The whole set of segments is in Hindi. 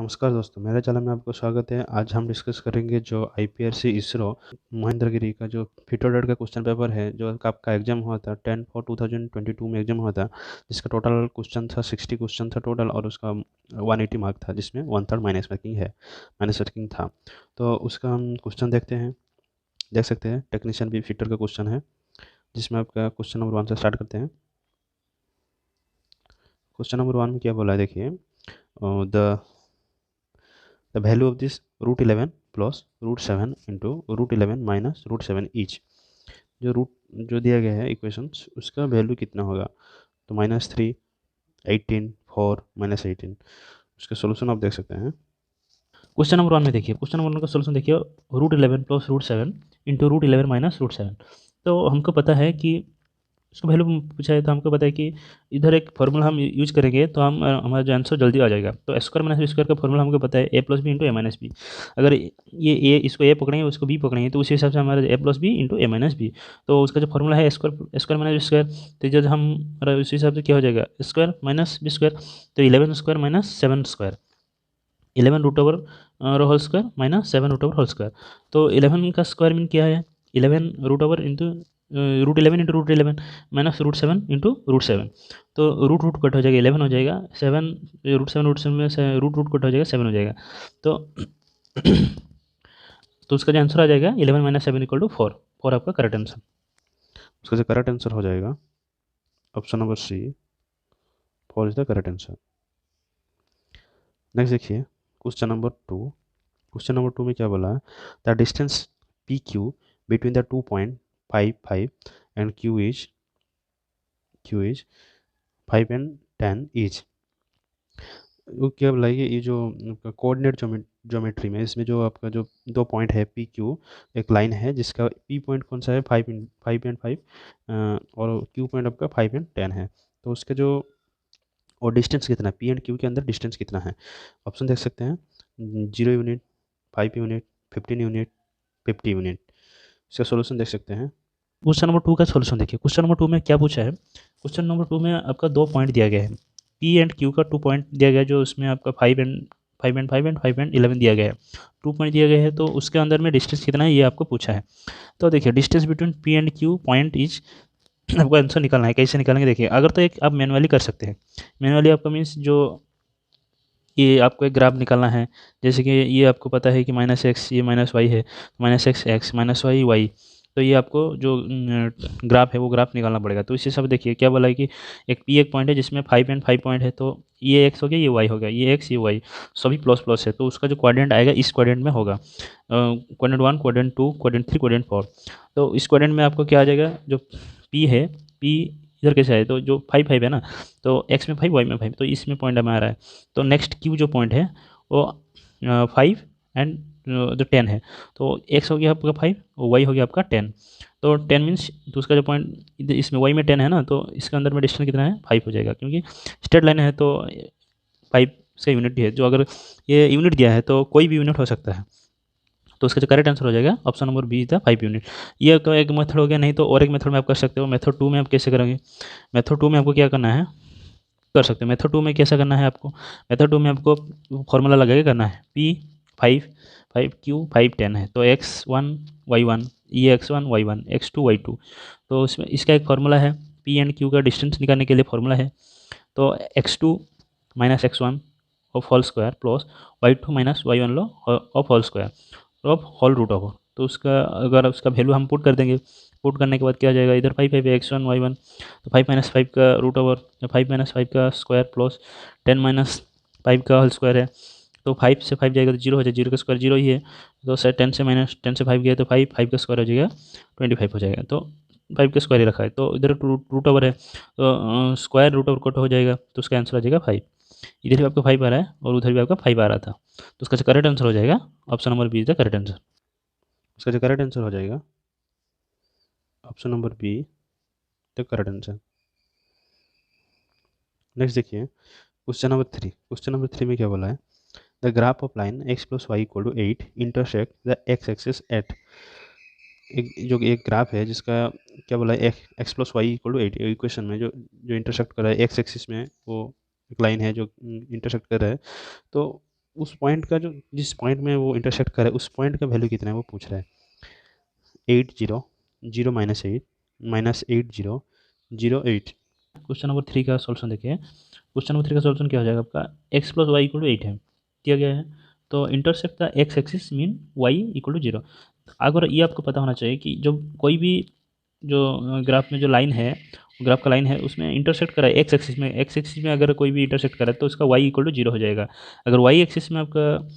नमस्कार दोस्तों, मेरे चैनल में आपका स्वागत है। आज हम डिस्कस करेंगे जो आईपीएससी इसरो महेंद्रगिरी का जो फिटोडेट का क्वेश्चन पेपर है, जो आपका एग्जाम हुआ था 10/4/2022 में एग्जाम हुआ था, जिसका टोटल क्वेश्चन था 60 क्वेश्चन था टोटल, और उसका 180 मार्क था, जिसमें 1/3 माइनस मार्किंग है, माइनस मार्किंग था। तो उसका हम क्वेश्चन देखते हैं। देख सकते हैं टेक्नीशियन बी फिटर का क्वेश्चन है, जिसमें आपका क्वेश्चन नंबर 1 से स्टार्ट करते हैं। क्वेश्चन नंबर 1 में क्या बोला है, देखिए। The value of this √11 plus √7 into √11 minus √7 each. जो रूट जो दिया गया है इक्वेशंस, उसका वैल्यू कितना होगा? तो -3, 18, 4, -18। उसका सोल्यूशन आप देख सकते हैं। क्वेश्चन नंबर 1 में देखिए, क्वेश्चन नंबर 1 का सोल्यूशन देखिए, √11 प्लस √7 इंटू √11 माइनस √7। तो हमको पता है कि उसका वैल्यू पूछा है, तो हमको पता है कि इधर एक फॉर्मूला हम यूज करेंगे तो हम हमारा जो आंसर जल्दी आ जाएगा। तो स्क्वायर माइनस बी स्क्वायर का फॉर्मूला हमको पता है ए plus B into A minus B. अगर ये ए इसको ए पकड़ेंगे, उसको बी पकड़ेंगे, तो उसी हिसाब से हमारा A plus B into A minus B. तो उसका जो फॉर्मूला है square square minus B square, तो जब हम उसी हिसाब से क्या हो जाएगा, स्क्वायर माइनस बी स्क्वायर। तो 11 square minus 7 square, 11 root over whole square minus 7 root over whole square. तो 11 का स्क्वायर मीन क्या है, 11 root over into √11 into √11 minus √7 into √7। तो रूट रूट कट हो जाएगा, 11 हो जाएगा, 7 √7 में से रूट रूट कट हो जाएगा, 7 हो जाएगा। तो तो उसका जो आंसर आ जाएगा 11 माइनस 7 इक्वल टू 4। 4 आपका करेक्ट आंसर। उसका जो करेक्ट आंसर हो जाएगा option number C, 4 is the correct answer. Next देखिए क्वेश्चन नंबर 2। क्वेश्चन नंबर 2 में क्या बोला है? The distance P Q between the 2.55 and Q is 5 and 10 each. वो क्या बोला है कि ये जो कोऑर्डिनेट ज्योमेट्री में, इसमें जो आपका जो 2 पॉइंट है पी क्यू, एक लाइन है जिसका पी पॉइंट कौन सा है, 5 and 5, और क्यू पॉइंट आपका 5 and 10 है। तो उसका जो और डिस्टेंस कितना है, पी एंड क्यू के अंदर डिस्टेंस कितना है? ऑप्शन देख सकते हैं, 0 यूनिट, 5 यूनिट, 15 यूनिट, 50 यूनिट। इसका सोल्यूशन देख सकते हैं। क्वेश्चन नंबर 2 का सोल्यूशन देखिए, क्वेश्चन नंबर 2 में क्या पूछा है। क्वेश्चन नंबर 2 में आपका 2 पॉइंट दिया गया है, पी एंड क्यू का 2 पॉइंट दिया गया है, जो उसमें आपका 5 and 5 दिया गया है। 2 पॉइंट दिया गया है, तो उसके अंदर में डिस्टेंस कितना है ये आपको पूछा है। तो देखिए, distance between P and Q point is आपको आंसर निकालना है। कैसे निकालेंगे, देखिए, अगर तो एक आप मैनुअली कर सकते हैं। मैनुअली आपका मीन्स जो ये आपको एक ग्राफ निकालना है। जैसे कि ये आपको पता है कि -x, ये -y है, -x x -y y। तो ये आपको जो ग्राफ है वो ग्राफ निकालना पड़ेगा। तो इस हिसाब से देखिए क्या बोला है कि एक पॉइंट है जिसमें 5 and 5 पॉइंट है, तो ये x हो गया, ये y हो गया, ये x ये y सभी प्लस प्लस है। तो उसका जो क्वाड्रेंट आएगा इस क्वाड्रेंट में होगा, क्वाड्रेंट 1, क्वाड्रेंट 2, क्वाड्रेंट 3, क्वाड्रेंट 4। तो इस क्वाड्रेंट में आपको क्या आ जाएगा, जो p है, p इधर कैसे है, तो जो 5 है ना, तो x में 5, y में 5, तो इसमें पॉइंट हमें आ रहा है। तो नेक्स्ट क्यू जो पॉइंट है वो 5 एंड जो 10 है, तो x हो गया आपका 5 और y हो गया आपका 10। तो 10 मीन्स, तो उसका जो पॉइंट इसमें y में 10 है ना, तो इसके अंदर में डिस्टेंस कितना है, 5 हो जाएगा, क्योंकि स्ट्रेट लाइन है तो 5 इसका यूनिट है। जो अगर ये यूनिट दिया है तो कोई भी यूनिट हो सकता है। तो उसका जो करेक्ट आंसर हो जाएगा ऑप्शन नंबर बी था 5 यूनिट। ये तो एक मेथड हो गया, नहीं तो और एक मेथड में आप कर सकते हो। मेथड 2 में आप कैसे करेंगे, मेथड 2 में आपको क्या करना है, कर सकते हैं। मेथड 2 में कैसा करना है आपको, मेथड 2 में आपको फॉर्मूला लगा के करना है। पी 5 है, तो x1 y1, ये x1 y1, x2 y2। तो इसमें इसका एक फार्मूला है, पी एंड क्यू का डिस्टेंस निकालने के लिए फार्मूला है। तो x2 minus x1 of whole square plus y2 minus y1 लो of whole square of whole root over. तो उसका अगर उसका वैल्यू हम पुट कर देंगे, पुट करने के बाद क्या आ जाएगा, इधर 5 है, x1 y1, तो 5 - 5 का रूट ओवर, 5 - 5 का स्क्वायर प्लस 10 - 5 का होल स्क्वायर है। तो 5 से 5 जाएगा तो 0 हो जाएगा, 0 का स्क्वायर 0 ही है। तो सर 10 से 5 गया तो 5 का स्क्वायर हो जाएगा 25 हो जाएगा। तो 5 का स्क्वायर ही रखा है, तो इधर रूट ओवर है, तो स्क्वायर रूट ओवर कट हो जाएगा, तो उसका आंसर आ जाएगा 5। इधर भी आपका 5 आ रहा है और उधर भी आपका 5 आ रहा था। तो उसका करेक्ट आंसर हो जाएगा option number B is the correct answer. उसका जो करेक्ट आंसर हो जाएगा option number B, the correct answer. Next देखिए क्वेश्चन नंबर 3 में क्या बोला है? The graph of line x + y = 8 intersect the x axis at. एक ग्राफ है जिसका क्या बोला है, x + y = 8। इक्वेशन में जो जो इंटरसेक्ट कर रहा है x एक्सिस में, वो एक लाइन है जो इंटरसेक्ट कर रहा है। तो उस पॉइंट का जो जिस पॉइंट में वो इंटरसेक्ट करे उस पॉइंट का वैल्यू कितना है वो पूछ रहा है। 80 माइनस 8 माइनस 80 क्वेश्चन नंबर 3 का सॉल्यूशन देखिए। क्वेश्चन नंबर 3 का सॉल्यूशन क्या हो जाएगा आपका, x plus Y equal to 8 है, दिया गया है। तो intercept the x axis mean y equal to 0। अगर ये आपको पता होना चाहिए कि जो कोई भी जो ग्राफ में जो लाइन है, ग्राफ का लाइन है उसमें इंटरसेक्ट करा है एक्स एक्सिस में अगर कोई भी इंटरसेक्ट करा है तो उसका y इक्वल टू 0 हो जाएगा। अगर y एक्सिस में आपका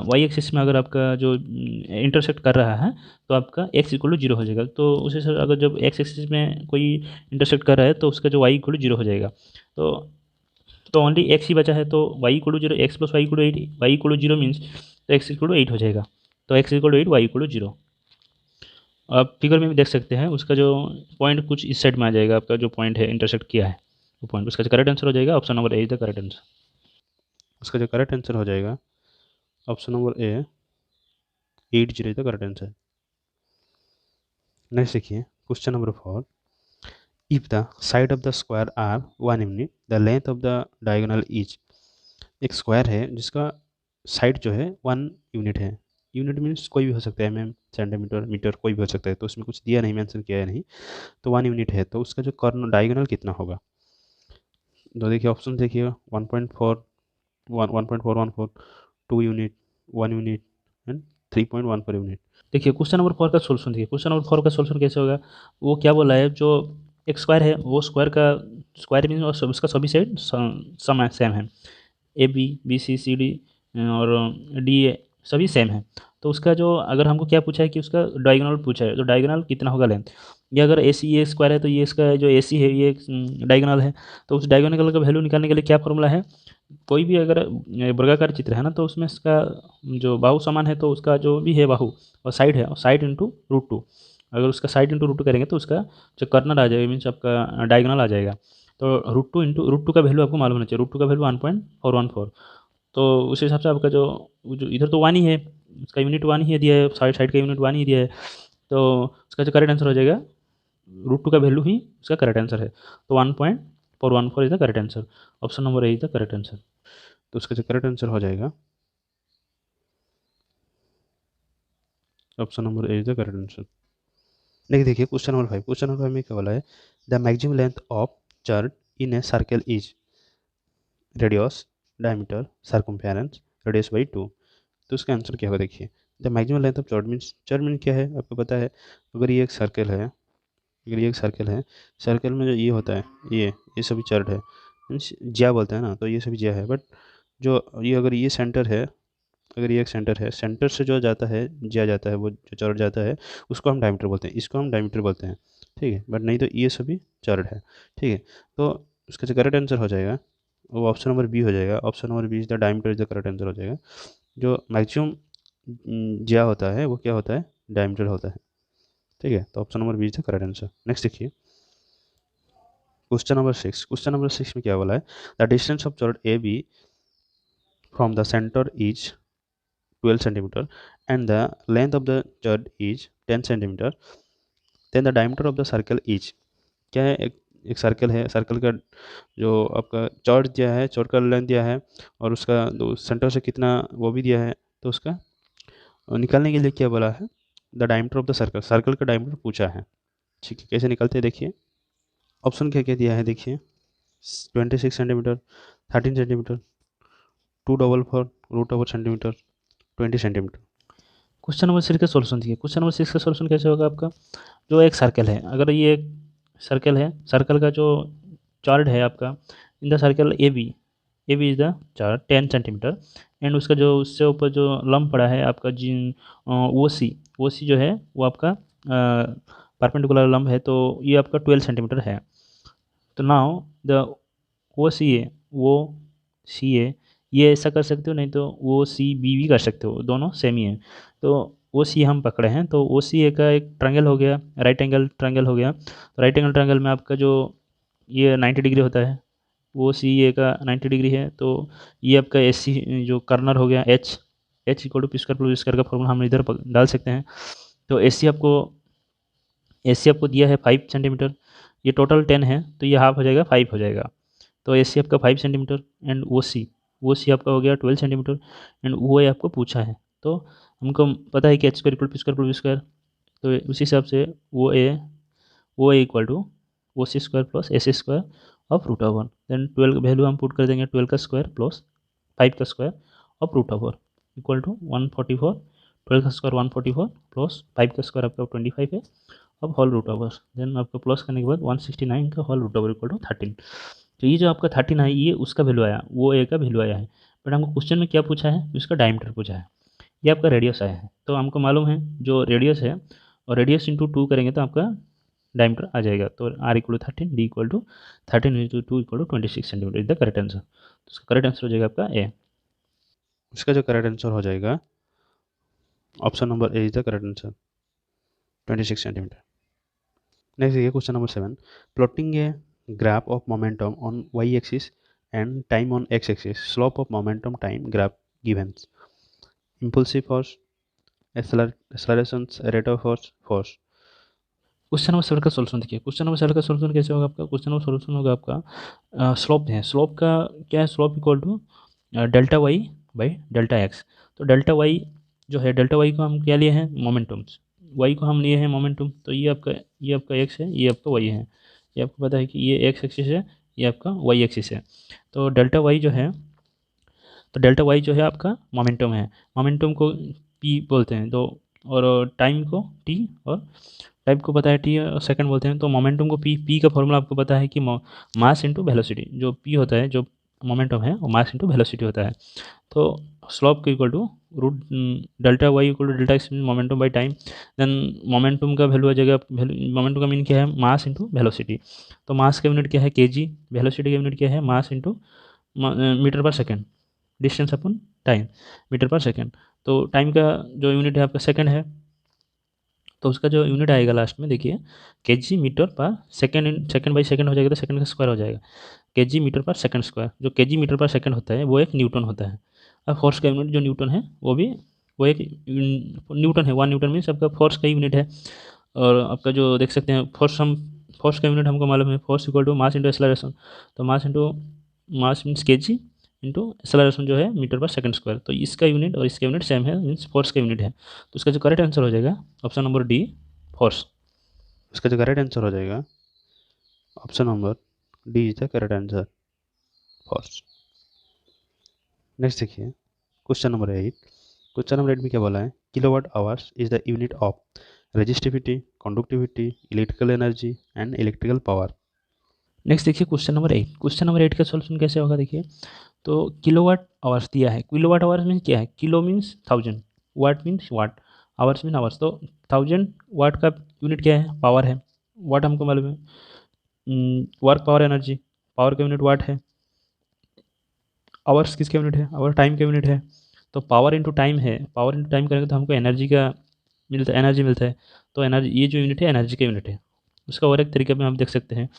वाई एक्सिस में अगर आपका जो इंटरसेक्ट कर रहा है तो आपका x इक्वल टू 0 हो जाएगा। तो उसी से अगर जब x एक्सिस में कोई इंटरसेक्ट कर रहा है तो उसका जो y इक्वल टू 0 हो जाएगा। तो ओनली x ही बचा है, तो y equal to 0, X plus Y equal to 8, Y equal to 0 means तो x इक्वल टू 8 हो जाएगा। तो x equal to 8, Y equal to 0। आप फिगर में भी देख सकते हैं उसका जो पॉइंट कुछ इस साइड में आ जाएगा, आपका जो पॉइंट है इंटरसेक्ट किया है वो पॉइंट, उसका करेक्ट आंसर हो जाएगा option number A is the correct answer. उसका जो करेक्ट आंसर हो जाएगा option number A 80 is the correct answer. Next देखिए question number 4। If the side of the square are 1 unit the length of the diagonal is. एक स्क्वायर है जिसका साइड जो है 1 यूनिट है। यूनिट मीन्स कोई भी हो सकता है, mm सेंटीमीटर मीटर कोई भी हो सकता है, तो उसमें कुछ दिया नहीं, मेंशन किया है नहीं। तो 1 यूनिट है तो उसका जो कॉर्नर डायगोनल कितना होगा। तो देखिए ऑप्शन देखिएगा 1.4 1.414 2 यूनिट 1 यूनिट एंड 3.14 यूनिट। देखिए क्वेश्चन नंबर 4 का सोल्यूशन देखिए। क्वेश्चन नंबर 4 का सोल्यूशन कैसे होगा, वो क्या बोला है, जो एक स्क्वायर है वो स्क्वायर का स्क्वायर मीन उसका सभी साइड सम सेम है, A B C C D और डी ए सभी सेम है। तो उसका जो अगर हमको क्या पूछा है कि उसका डायगोनल पूछा है, तो डायगोनल कितना होगा लेंथ, या अगर ए सी ये स्क्वायर है तो ये इसका जो ए सी है ये डायगोनल है। तो उस डायगोनल का वैल्यू निकालने के लिए क्या फॉर्मूला है, कोई भी अगर वर्गाकार चित्र है ना तो उसमें इसका जो बाहु समान है तो उसका जो भी है बाहु और साइड है, साइड इंटू रूट टू, अगर उसका साइड इंटू रूट टू करेंगे तो उसका जो कर्नर आ जाएगा मीन्स आपका डायगोनल आ जाएगा। तो रूट टू का वैल्यू आपको मालूम होना चाहिए, रूट टू का वैल्यू 1.414। तो उस हिसाब से आपका जो इधर तो 1 ही है, उसका यूनिट 1 ही दिया है, साइड साइड का यूनिट 1 ही दिया है। तो उसका जो करेक्ट आंसर हो जाएगा रूट टू का वैल्यू ही उसका करेक्ट आंसर है। तो 1.414 is the correct answer, option number A is the correct answer. तो उसका जो करेक्ट आंसर हो जाएगा option number A is the correct answer. Next देखिए क्वेश्चन नंबर 5। क्वेश्चन नंबर 5 में क्या बोला है, the maximum length of chart in a circle is radius diameter circumference radius by 2। तो उसका आंसर क्या होगा देखिए। The maximum length of chart mean क्या है आपको पता है। अगर ये एक सर्कल है, अगर ये एक सर्कल है, सर्कल में जो ये होता है ये सभी चार्ट है, मीन्स ज्या बोलते हैं ना, तो ये सभी ज्या है। बट जो ये अगर ये सेंटर है, अगर ये एक सेंटर है, सेंटर से जो जाता है ज्या जाता है, वो जो चार्ट जाता है उसको हम डायमीटर बोलते हैं, इसको हम डायमीटर बोलते हैं। ठीक है, बट नहीं तो ये सभी चार्ट है। ठीक है, तो उसका जो करेक्ट आंसर हो जाएगा वो ऑप्शन नंबर बी हो जाएगा। Option number B is the diameter is the correct answer हो जाएगा। जो मैक्सिमम ज्या होता है वो क्या होता है, डायमीटर होता है। ठीक है, तो option number B is the correct answer. Next देखिए क्वेश्चन नंबर 6। क्वेश्चन नंबर 6 में क्या बोला है, the distance of chord A B from the centre is 12 centimeter and the length of the chord is 10 centimeter, then the diameter of the circle is। क्या है, एक सर्कल है, सर्कल का जो आपका चौड़ दिया है, चौड़ का लेंथ दिया है और उसका सेंटर से कितना वो भी दिया है। तो उसका निकालने के लिए क्या बोला है, the diameter of the circle, circle का डायमीटर पूछा है। ठीक है, कैसे निकलते हैं देखिए। ऑप्शन क्या क्या दिया है देखिए, 26 centimetre, 13 centimetre, 244 root over centimetre, 20 centimetre. Question number 6 का सोल्यूशन देखिए। क्वेश्चन नंबर 6 का सोल्यूशन कैसे होगा आपका, जो एक सर्कल है, अगर ये एक सर्कल है, सर्कल का जो चार्ट है आपका in the circle A B is the chart 10 centimetre and उसका जो उससे ऊपर जो लंब पड़ा है आपका जिन ओ सी जो है वो आपका परपेंडिकुलर लंब है, तो ये आपका 12 सेंटीमीटर है। तो नाउ द ओ सी ए ये ऐसा कर सकते हो, नहीं तो ओ सी बी भी कर सकते हो, दोनों सेम ही है। तो ओ सी हम पकड़े हैं तो ओ सी ए का एक ट्रायंगल हो गया, राइट एंगल ट्रायंगल हो गया। तो राइट एंगल ट्रायंगल में आपका जो ये 90 डिग्री होता है, ओ सी ए का 90 डिग्री है। तो ये आपका एस सी जो कर्नर हो गया H equal to P square plus square का फॉर्मूला हम इधर डाल सकते हैं। तो एस सी आपको दिया है 5 सेंटीमीटर, ये टोटल 10 है तो ये हाफ हो जाएगा 5 हो जाएगा। तो एस सी आपका 5 सेंटीमीटर एंड ओ सी वो सी आपका हो गया 12 सेंटीमीटर एंड वो ए आपको पूछा है। तो हमको पता है कि H square equal P square plus B square, तो उस हिसाब से वो A equal to O C square plus A C square of root over, then 12 value हम पुट कर देंगे 12 का स्क्वायर प्लस 5 का square of root over equal to 144, 12 का स्क्वायर 144 प्लस 5 का स्क्वायर आपका 25 है, अब होल रूट ओवर, देन आपका प्लस करने के बाद 169 का whole root over equal to 13। तो ये जो आपका 13 है ये उसका वैल्यू आया, वो ए का वैल्यू आया है, बट हमको क्वेश्चन में क्या पूछा है, इसका डायमीटर पूछा है, ये आपका रेडियस आया है। तो हमको मालूम है जो रेडियस है और रेडियस इंटू 2 करेंगे तो आपका डायमीटर आ जाएगा। तो R equal to 13, D equal to 13 into 2 equal to 26 centimetre is the correct answer. तो उसका करेक्ट आंसर हो जाएगा आपका ए। इसका जो करेक्ट आंसर हो जाएगा option number A is the correct answer, 26 centimetre. Next देखिए question number 7, plotting a graph of momentum on Y axis and time on X axis, slope of momentum time graph given, impulsive force, acceleration, rate of force. Question number 7 का सोल्यूशन देखिए, क्वेश्चन नंबर 7 का सोल्यूशन कैसे होगा आपका, क्वेश्चन नंबर सोल्यूशन होगा आपका स्लोप है, स्लोप का क्या है, slope equal to delta Y by delta X. तो डेल्टा वाई जो है, डेल्टा वाई को हम क्या लिए हैं, मोमेंटम्स, वाई को हम लिए हैं मोमेंटम, तो ये आपका एक्स है, ये आपका वाई है, ये आपको पता है कि ये एक्स एक्सिस है, ये आपका वाई एक्सिस है। तो डेल्टा वाई जो है, तो डेल्टा वाई जो है आपका मोमेंटम है, मोमेंटम को पी बोलते हैं, तो और टाइम को टी, और टाइप को पता है टी और सेकंड बोलते हैं। तो मोमेंटम को पी का फॉर्मूला आपको पता है कि मास इंटू वेलोसिटी, जो पी होता है, जो मोमेंटम है वो मास इंटू वेलोसिटी होता है। तो स्लोप को equal to root delta Y equal to delta X momentum by time, then momentum का वैल्यू आ जाएगा, मोमेंटम का मीन क्या है, मास इंटू वेलोसिटी। तो मास का यूनिट क्या है केजी, वेलोसिटी का यूनिट क्या है मास इंटू मीटर पर सेकेंड, डिस्टेंस अपन टाइम मीटर पर सेकेंड। तो टाइम का जो यूनिट है आपका सेकेंड है, तो उसका जो यूनिट आएगा लास्ट में देखिए केजी मीटर पर सेकेंड, सेकेंड बाई सेकेंड हो जाएगा तो सेकेंड का स्क्वायर हो जाएगा, केजी मीटर पर सेकेंड स्क्वायर। जो केजी मीटर पर सेकेंड होता है वो एक न्यूटन होता है। अब फोर्स का यूनिट जो न्यूटन है वो एक न्यूटन है, 1 न्यूटन मीन्स आपका फोर्स का यूनिट है। और आपका जो देख सकते हैं फोर्स का यूनिट हमको मालूम है, force equal to mass into acceleration. तो mass means KG into acceleration जो है मीटर पर सेकंड स्क्वायर। तो इसका यूनिट और इसका यूनिट सेम है, मीन्स फोर्स का यूनिट है। तो इसका जो करेक्ट आंसर हो जाएगा ऑप्शन नंबर डी, फोर्स। इसका जो करेक्ट आंसर हो जाएगा option number D is the correct answer, force. Next देखिए क्वेश्चन नंबर 8, क्वेश्चन नंबर 8 में क्या बोला है, kilowatt hours is the unit of resistivity, conductivity, electrical energy and electrical power. Next देखिए क्वेश्चन नंबर 8, क्वेश्चन नंबर 8 का सोल्यूशन कैसे होगा देखिए। तो किलोवाट आवर्स दिया है, किलोवाट आवर्स मीन्स क्या है, kilo means 1000, watt means watt, hours mean hours. तो 1000 वाट का यूनिट क्या है, पावर है, वाट हमको मालूम है, वर्क पावर एनर्जी, पावर का यूनिट वाट है, आवर्स किसका यूनिट है, आवर टाइम का यूनिट है। तो पावर इंटू टाइम है, पावर इंटू टाइम करेंगे तो हमको एनर्जी का एनर्जी मिलता है। तो एनर्जी, ये जो यूनिट है एनर्जी का यूनिट है, उसका और एक तरीके में हम देख सकते हैं।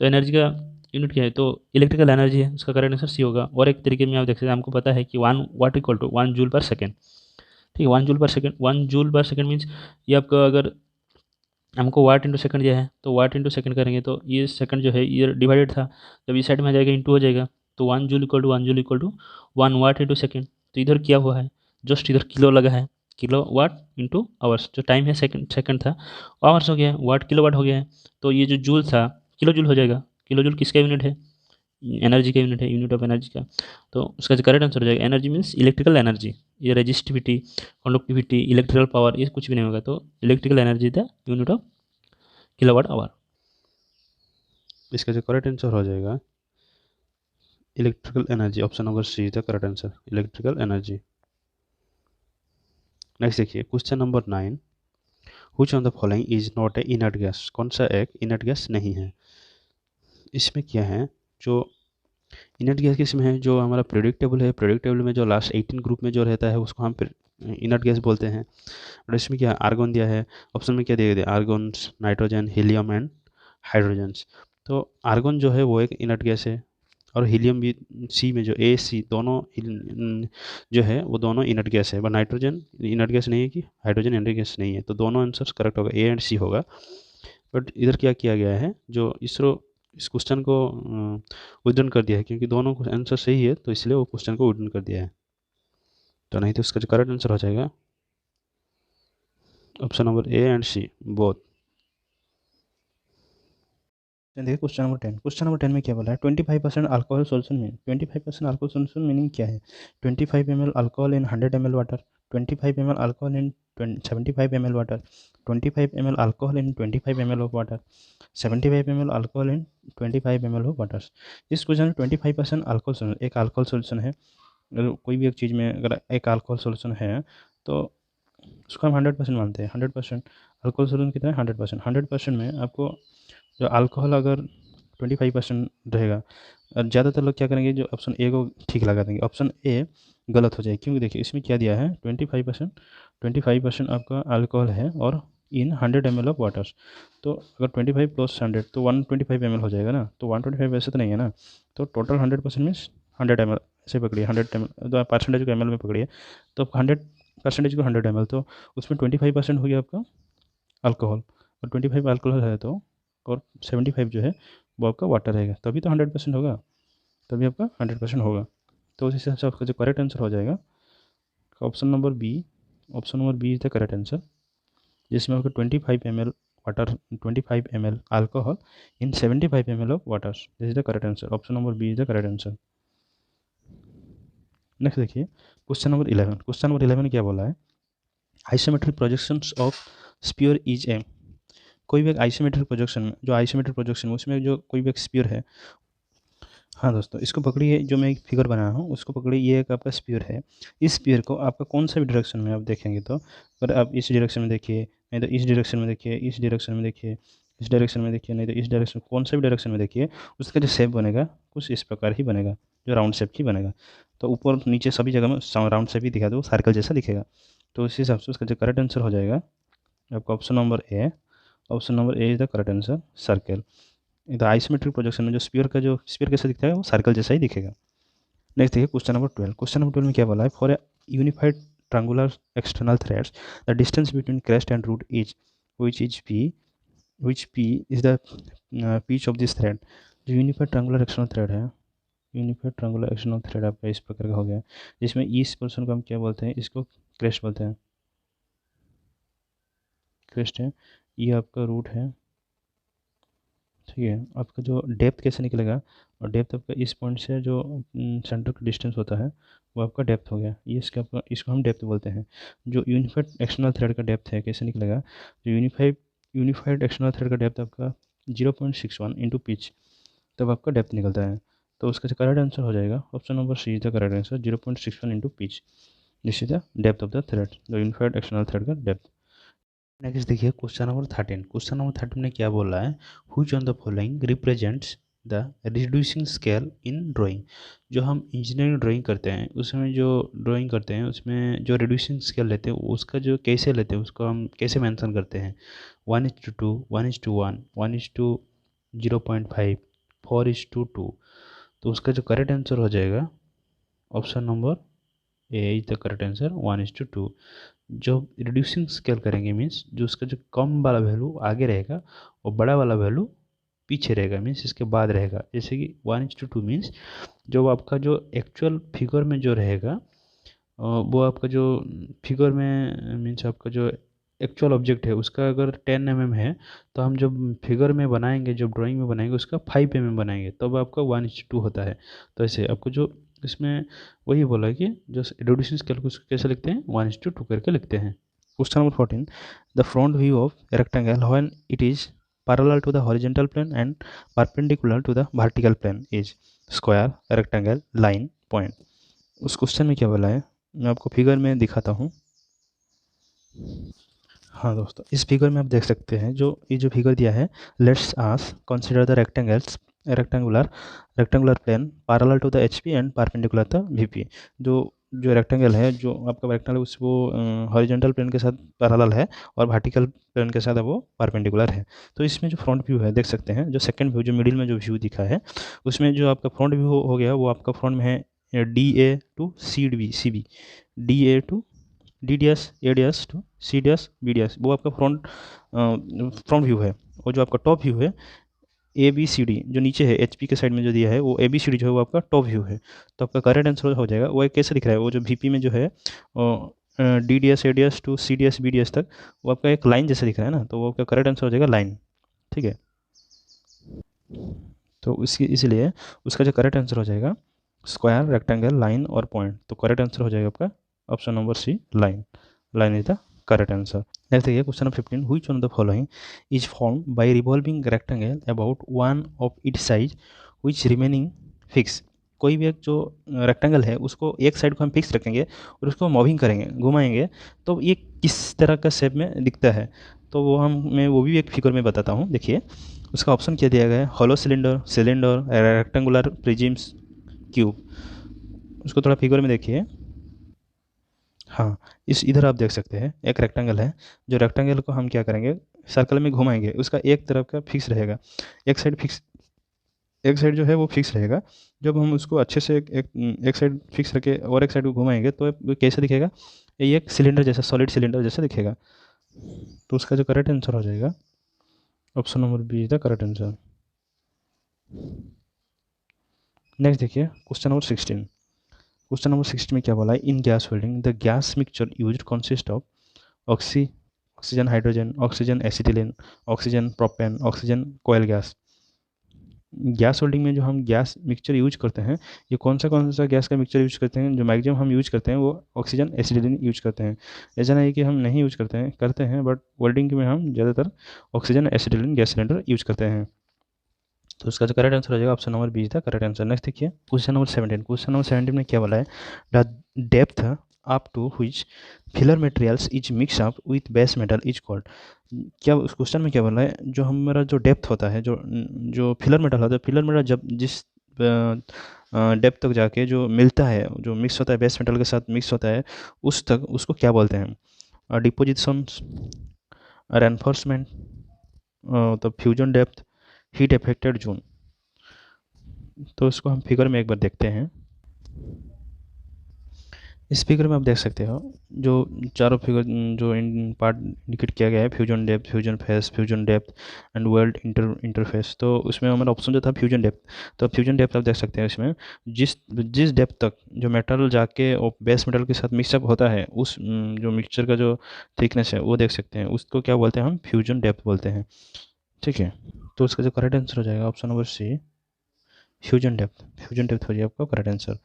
तो एनर्जी का यूनिट क्या है, तो इलेक्ट्रिकल एनर्जी है, उसका करेक्ट आंसर सी होगा। और एक तरीके में आप देख सकते हैं, हमको पता है कि 1 watt equal to 1 joule per second, ठीक है, 1 joule per second, 1 joule per second means ये आपका, अगर हमको वाट इंटू सेकंड दिया है तो वाट इंटू सेकंड करेंगे तो ये सेकंड जो है ये डिवाइडेड था, जब इस साइड में आ जाएगा इंटू हो जाएगा। तो 1 joule equal to 1 joule equal to 1 watt into second. तो इधर क्या हुआ है, जस्ट इधर किलो लगा है, किलो वाट इंटू आवर्स, जो टाइम है सेकंड सेकंड था आवर्स हो गया है, वाट किलो वाट हो गया है। तो ये जो जूल था किलो जूल हो जाएगा, किलो जूल किसका यूनिट है, एनर्जी का यूनिट है, यूनिट ऑफ एनर्जी का। तो उसका जो करेक्ट आंसर हो जाएगा एनर्जी मीन्स इलेक्ट्रिकल एनर्जी, ये रेजिस्टिविटी, कंडक्टिविटी, इलेक्ट्रिकल पावर ये कुछ भी नहीं होगा। तो electrical energy the unit of kilowatt hour. इसका जो करेक्ट आंसर हो जाएगा electrical energy, option number C is the correct answer, electrical energy. Next देखिए question number 9, which on the following is not a inert gas, कौन सा एक इनर्ट गैस नहीं है। इसमें क्या है, जो इनर्ट गैस किस में है, जो हमारा प्रेडिक्टेबल है, प्रेडिक्टेबल में जो लास्ट 18 ग्रुप में जो रहता है उसको हम इनर्ट गैस बोलते हैं। और इसमें क्या आर्गन दिया है, ऑप्शन में क्या दिया गया, argon, nitrogen, helium and hydrogens. तो आर्गन जो है वो एक इनर्ट गैस है, और हीलियम भी सी में जो ए सी दोनों जो है वो दोनों इनर्ट गैस है, बट नाइट्रोजन इनर्ट गैस नहीं है कि हाइड्रोजन इनर्ट गैस नहीं है। तो दोनों आंसर्स करेक्ट होगा, ए एंड सी होगा। बट इधर क्या किया गया है, जो इसरो इस क्वेश्चन को विड्रॉ कर दिया है, क्योंकि दोनों को आंसर सही है तो इसलिए वो क्वेश्चन को विड्रॉ कर दिया है। तो नहीं तो इसका जो करेक्ट आंसर हो जाएगा option number A and C both. देखिए क्वेश्चन नंबर 10 में क्या बोला है, 25% अल्कोहल सोल्यूशन में 25% अल्कोहल सोल्यूशन मीनिंग क्या है, 25 ml alcohol in 100 ml water, 25 ml alcohol in 75 ml water, 25 ml alcohol in 25 ml of water, 75 ml alcohol in 25 ml of water. इस क्वेश्चन में 25% अल्कोहल सोल्यूशन, एक अल्कोहल सोल्यूशन है, अगर कोई भी एक चीज़ में अगर एक अल्कोहल सोल्यूशन है तो उसको हम 100% मानते हैं। 100% अल्कोहल सोल्यूशन कितना है, 100%। 100% में आपको जो अल्कोहल अगर 25% रहेगा, और ज़्यादातर लोग क्या करेंगे, जो ऑप्शन ए को ठीक लगा देंगे, ऑप्शन ए गलत हो जाएगी, क्योंकि देखिए इसमें क्या दिया है 25% आपका अल्कोहल है और इन 100 ml ऑफ वाटर। तो अगर 25 प्लस 100 तो 125 ml हो जाएगा ना, तो 125 ऐसे तो नहीं है ना, तो टोटल 100% मीन्स 100 ml ऐसे पकड़िए, 100 ml तो परसेंटेज को ml में पकड़िए, तो 100% को 100 ml, तो उसमें 25% हो गया आपका अल्कोहल, और 25 अल्कोहल है तो, और 75 जो है वो आपका वाटर रहेगा, तभी तो 100% होगा, तभी आपका 100% होगा। तो उस हिसाब से आपका जो करेक्ट आंसर हो जाएगा option number B. Option number B is the correct answer, जिसमें आपका 25 ml water, 25 ml alcohol in 75 ml of water, this is the correct answer, option number B is the correct answer. Next देखिए क्वेश्चन नंबर 11। क्वेश्चन नंबर 11 क्या बोला है, isometric projections of sphere is a, कोई भी एक आइसोमेट्रिक प्रोजेक्शन में, जो आइसोमेट्रिक प्रोजेक्शन में उसमें जो कोई भी एक स्फीयर है, हाँ दोस्तों इसको पकड़िए, जो मैं एक फिगर बनाया हूँ उसको पकड़िए, ये एक आपका स्फीयर है, इस स्फीयर को आपका कौन सा भी डायरेक्शन में आप देखेंगे, तो अगर आप इस डायरेक्शन में देखिए, नहीं तो इस डायरेक्शन में देखिए, इस डायरेक्शन में देखिए, इस डायरेक्शन में देखिए, नहीं तो इस डायरेक्शन, कौन सा भी डायरेक्शन में देखिए, उसका जो शेप बनेगा कुछ इस प्रकार ही बनेगा, जो राउंड शेप ही बनेगा। तो ऊपर नीचे सभी जगह में राउंड शेप ही दिखा दो, सर्कल जैसा दिखेगा। तो इस हिसाब से उसका जो करेक्ट आंसर हो जाएगा आपका option number A. Option number A is the correct answer, circle. The isometric projection में जो स्पीयर कैसा दिखता है वो सर्कल जैसा ही दिखेगा। नेक्स्ट देखिए क्वेश्चन नंबर 12। क्वेश्चन नंबर 12 में क्या बोला है, for a unified triangular external threads the distance between crest and root is which P is the pitch of this thread. जो यूनिफाइड ट्रायंगुलर एक्सटर्नल थ्रेड है, यूनिफाइड ट्रायंगुलर एक्सटर्नल थ्रेड आपका इस प्रकार का हो गया, जिसमें इस पोर्शन को हम क्या बोलते हैं, इसको क्रेस्ट बोलते हैं, क्रेस्ट है, ये आपका रूट है, ठीक है। आपका जो डेप्थ कैसे निकलेगा, और डेप्थ आपका इस पॉइंट से जो सेंटर का डिस्टेंस होता है वो आपका डेप्थ हो गया, ये इसका आपका, इसको हम डेप्थ बोलते हैं। जो यूनिफाइड एक्सटर्नल थ्रेड का डेप्थ है कैसे निकलेगा, जो यूनिफाइड एक्सटर्नल थ्रेड का डेप्थ आपका 0.61 इंटू पिच, तब आपका डेप्थ निकलता है। तो उसका जो करेक्ट आंसर हो जाएगा option number C is the correct answer, 0.61 into pitch, this is the depth of the thread, the unified external thread का डेप्थ। नेक्स्ट देखिए क्वेश्चन नंबर 13। क्वेश्चन नंबर 13 में क्या बोल रहा है, which on the following represents the reducing scale in drawing. जो हम इंजीनियरिंग ड्राइंग करते हैं उसमें जो ड्राइंग करते हैं उसमें जो रिड्यूसिंग स्केल लेते हैं उसका जो कैसे लेते हैं उसको हम कैसे मेंशन करते हैं, 1:2, 1:1, 1:0.5, 4:2। तो उसका जो करेक्ट आंसर हो जाएगा option number A is the correct answer, 1:2। जो रिड्यूसिंग स्केल करेंगे मीन्स जो उसका जो कम वाला वैल्यू आगे रहेगा और बड़ा वाला वैल्यू पीछे रहेगा, मीन्स इसके बाद रहेगा। जैसे कि 1:2 मीन्स जो आपका जो एक्चुअल फिगर में जो रहेगा वो आपका जो फिगर में मीन्स आपका जो एक्चुअल ऑब्जेक्ट है उसका अगर 10 mm है, तो हम जब फिगर में बनाएंगे, जब ड्राइंग में बनाएंगे उसका 5 mm बनाएंगे, तब आपका 1:2 होता है। तो ऐसे आपको जो इसमें वही बोला कि जो रिड्यूसिंग स्केल को कैसे लिखते हैं, 1:2 करके लिखते हैं। Question number 14। The front view of rectangle when it is parallel to the horizontal plane and perpendicular to the vertical plane is square, rectangle, line, point। उस क्वेश्चन में क्या बोला है, मैं आपको फिगर में दिखाता हूँ। हाँ दोस्तों इस फिगर में आप देख सकते हैं, जो ये जो फिगर दिया है, let's us consider the rectangular plane parallel to the HP and perpendicular the VP. जो रेक्टेंगल है, जो आपका रेक्टेंगल वो हॉरिजॉन्टल प्लेन के साथ पैरेलल है और वर्टिकल प्लेन के साथ वो परपेंडिकुलर है। तो इसमें जो फ्रंट व्यू है देख सकते हैं, जो सेकंड व्यू जो मिडिल में जो व्यू दिखा है उसमें जो आपका फ्रंट व्यू हो गया वो आपका फ्रंट में है DA to CB, DA to DDS, ADS to CDS, BDS, वो आपका फ्रंट व्यू है। और जो आपका टॉप व्यू है ABCD जो नीचे है HP के साइड में जो दिया है वो ABCD जो है वो आपका टॉप व्यू है। तो आपका करेक्ट आंसर हो जाएगा। वो एक कैसे दिख रहा है, वो जो VP में जो है DDS ADS to CDS BDS तक वो आपका एक लाइन जैसे दिख रहा है ना, तो वो आपका करेक्ट आंसर हो जाएगा लाइन। ठीक है, तो इसकी इसलिए उसका जो करेक्ट आंसर हो जाएगा स्क्वायर, रेक्टेंगल, लाइन और पॉइंट। तो करेक्ट आंसर हो जाएगा आपका option number C, line. Line is the correct answer. Next देखिए question number 15, which one of the following is form by revolving rectangle about one of it size which remaining fix. कोई भी एक जो रेक्टेंगल है उसको एक साइड को हम फिक्स रखेंगे और उसको मूविंग करेंगे, घुमाएंगे, तो ये किस तरह का शेप में दिखता है। तो वो मैं वो भी एक फिगर में बताता हूँ। देखिए उसका ऑप्शन क्या दिया गया है, hollow cylinder, cylinder, rectangular, prisms, cube. उसको थोड़ा फिगर में देखिए। हाँ, इस इधर आप देख सकते हैं एक रेक्टेंगल है, जो रेक्टेंगल को हम क्या करेंगे सर्कल में घुमाएंगे, उसका एक तरफ का फिक्स रहेगा, एक साइड फिक्स, एक साइड जो है वो फिक्स रहेगा। जब हम उसको अच्छे से एक साइड फिक्स रखे और एक साइड को घुमाएंगे तो वो कैसे दिखेगा, ये एक सिलेंडर जैसा, सॉलिड सिलेंडर जैसा दिखेगा। तो उसका जो करेक्ट आंसर हो जाएगा option number B is the correct answer. Next देखिए क्वेश्चन नंबर 16। क्वेश्चन नंबर 16 में क्या बोला है, in gas welding the gas mixture used consist of oxygen hydrogen, oxygen acetylene, oxygen propane, oxygen coal gas. Gas welding में जो हम गैस मिक्सचर यूज करते हैं, ये कौन सा गैस का मिक्सचर यूज करते हैं, जो मैक्सिमम हम यूज करते हैं वो ऑक्सीजन एसिटिलीन यूज करते हैं। ऐसा नहीं कि हम नहीं यूज करते हैं बट वेल्डिंग में हम ज़्यादातर oxygen acetylene gas cylinder use करते हैं। तो उसका जो करेक्ट आंसर हो जाएगा ऑप्शन नंबर बी था करेक्ट आंसर। नेक्स्ट देखिए क्वेश्चन नंबर 17। क्वेश्चन नंबर 17 में क्या बोला है, the depth up to which filler materials is mix up with base metal is called. क्या उस क्वेश्चन में क्या बोला है, जो हमारा जो डेप्थ होता है, जो जो फिलर मेटल होता है, फिलर मेटल जब जिस डेप्थ तक जाके जो मिलता है, जो मिक्स होता है बेस मेटल के साथ मिक्स होता है, उस तक उसको क्या बोलते हैं, डिपोजिशन, रेनफोर्समेंट, तो fusion depth, heat affected zone. तो इसको हम फिगर में एक बार देखते हैं। इस फिगर में आप देख सकते हो जो चारों फिगर जो इन पार्ट इंडिकेट किया गया है, fusion depth, fusion face, fusion depth and world interface. तो उसमें हमारा ऑप्शन जो था फ्यूजन डेप्थ, तो फ्यूजन डेप्थ आप देख सकते हैं इसमें जिस जिस डेप्थ तक जो मेटल जाके और बेस मेटल के साथ मिक्सअप होता है, उस जो मिक्सचर का जो थिकनेस है वो देख सकते हैं, उसको क्या बोलते हैं हम फ्यूजन डेप्थ बोलते हैं। ठीक है, तो उसका जो करेक्ट आंसर हो जाएगा option number C, fusion depth. Fusion depth हो जाएगा आपका करेक्ट आंसर।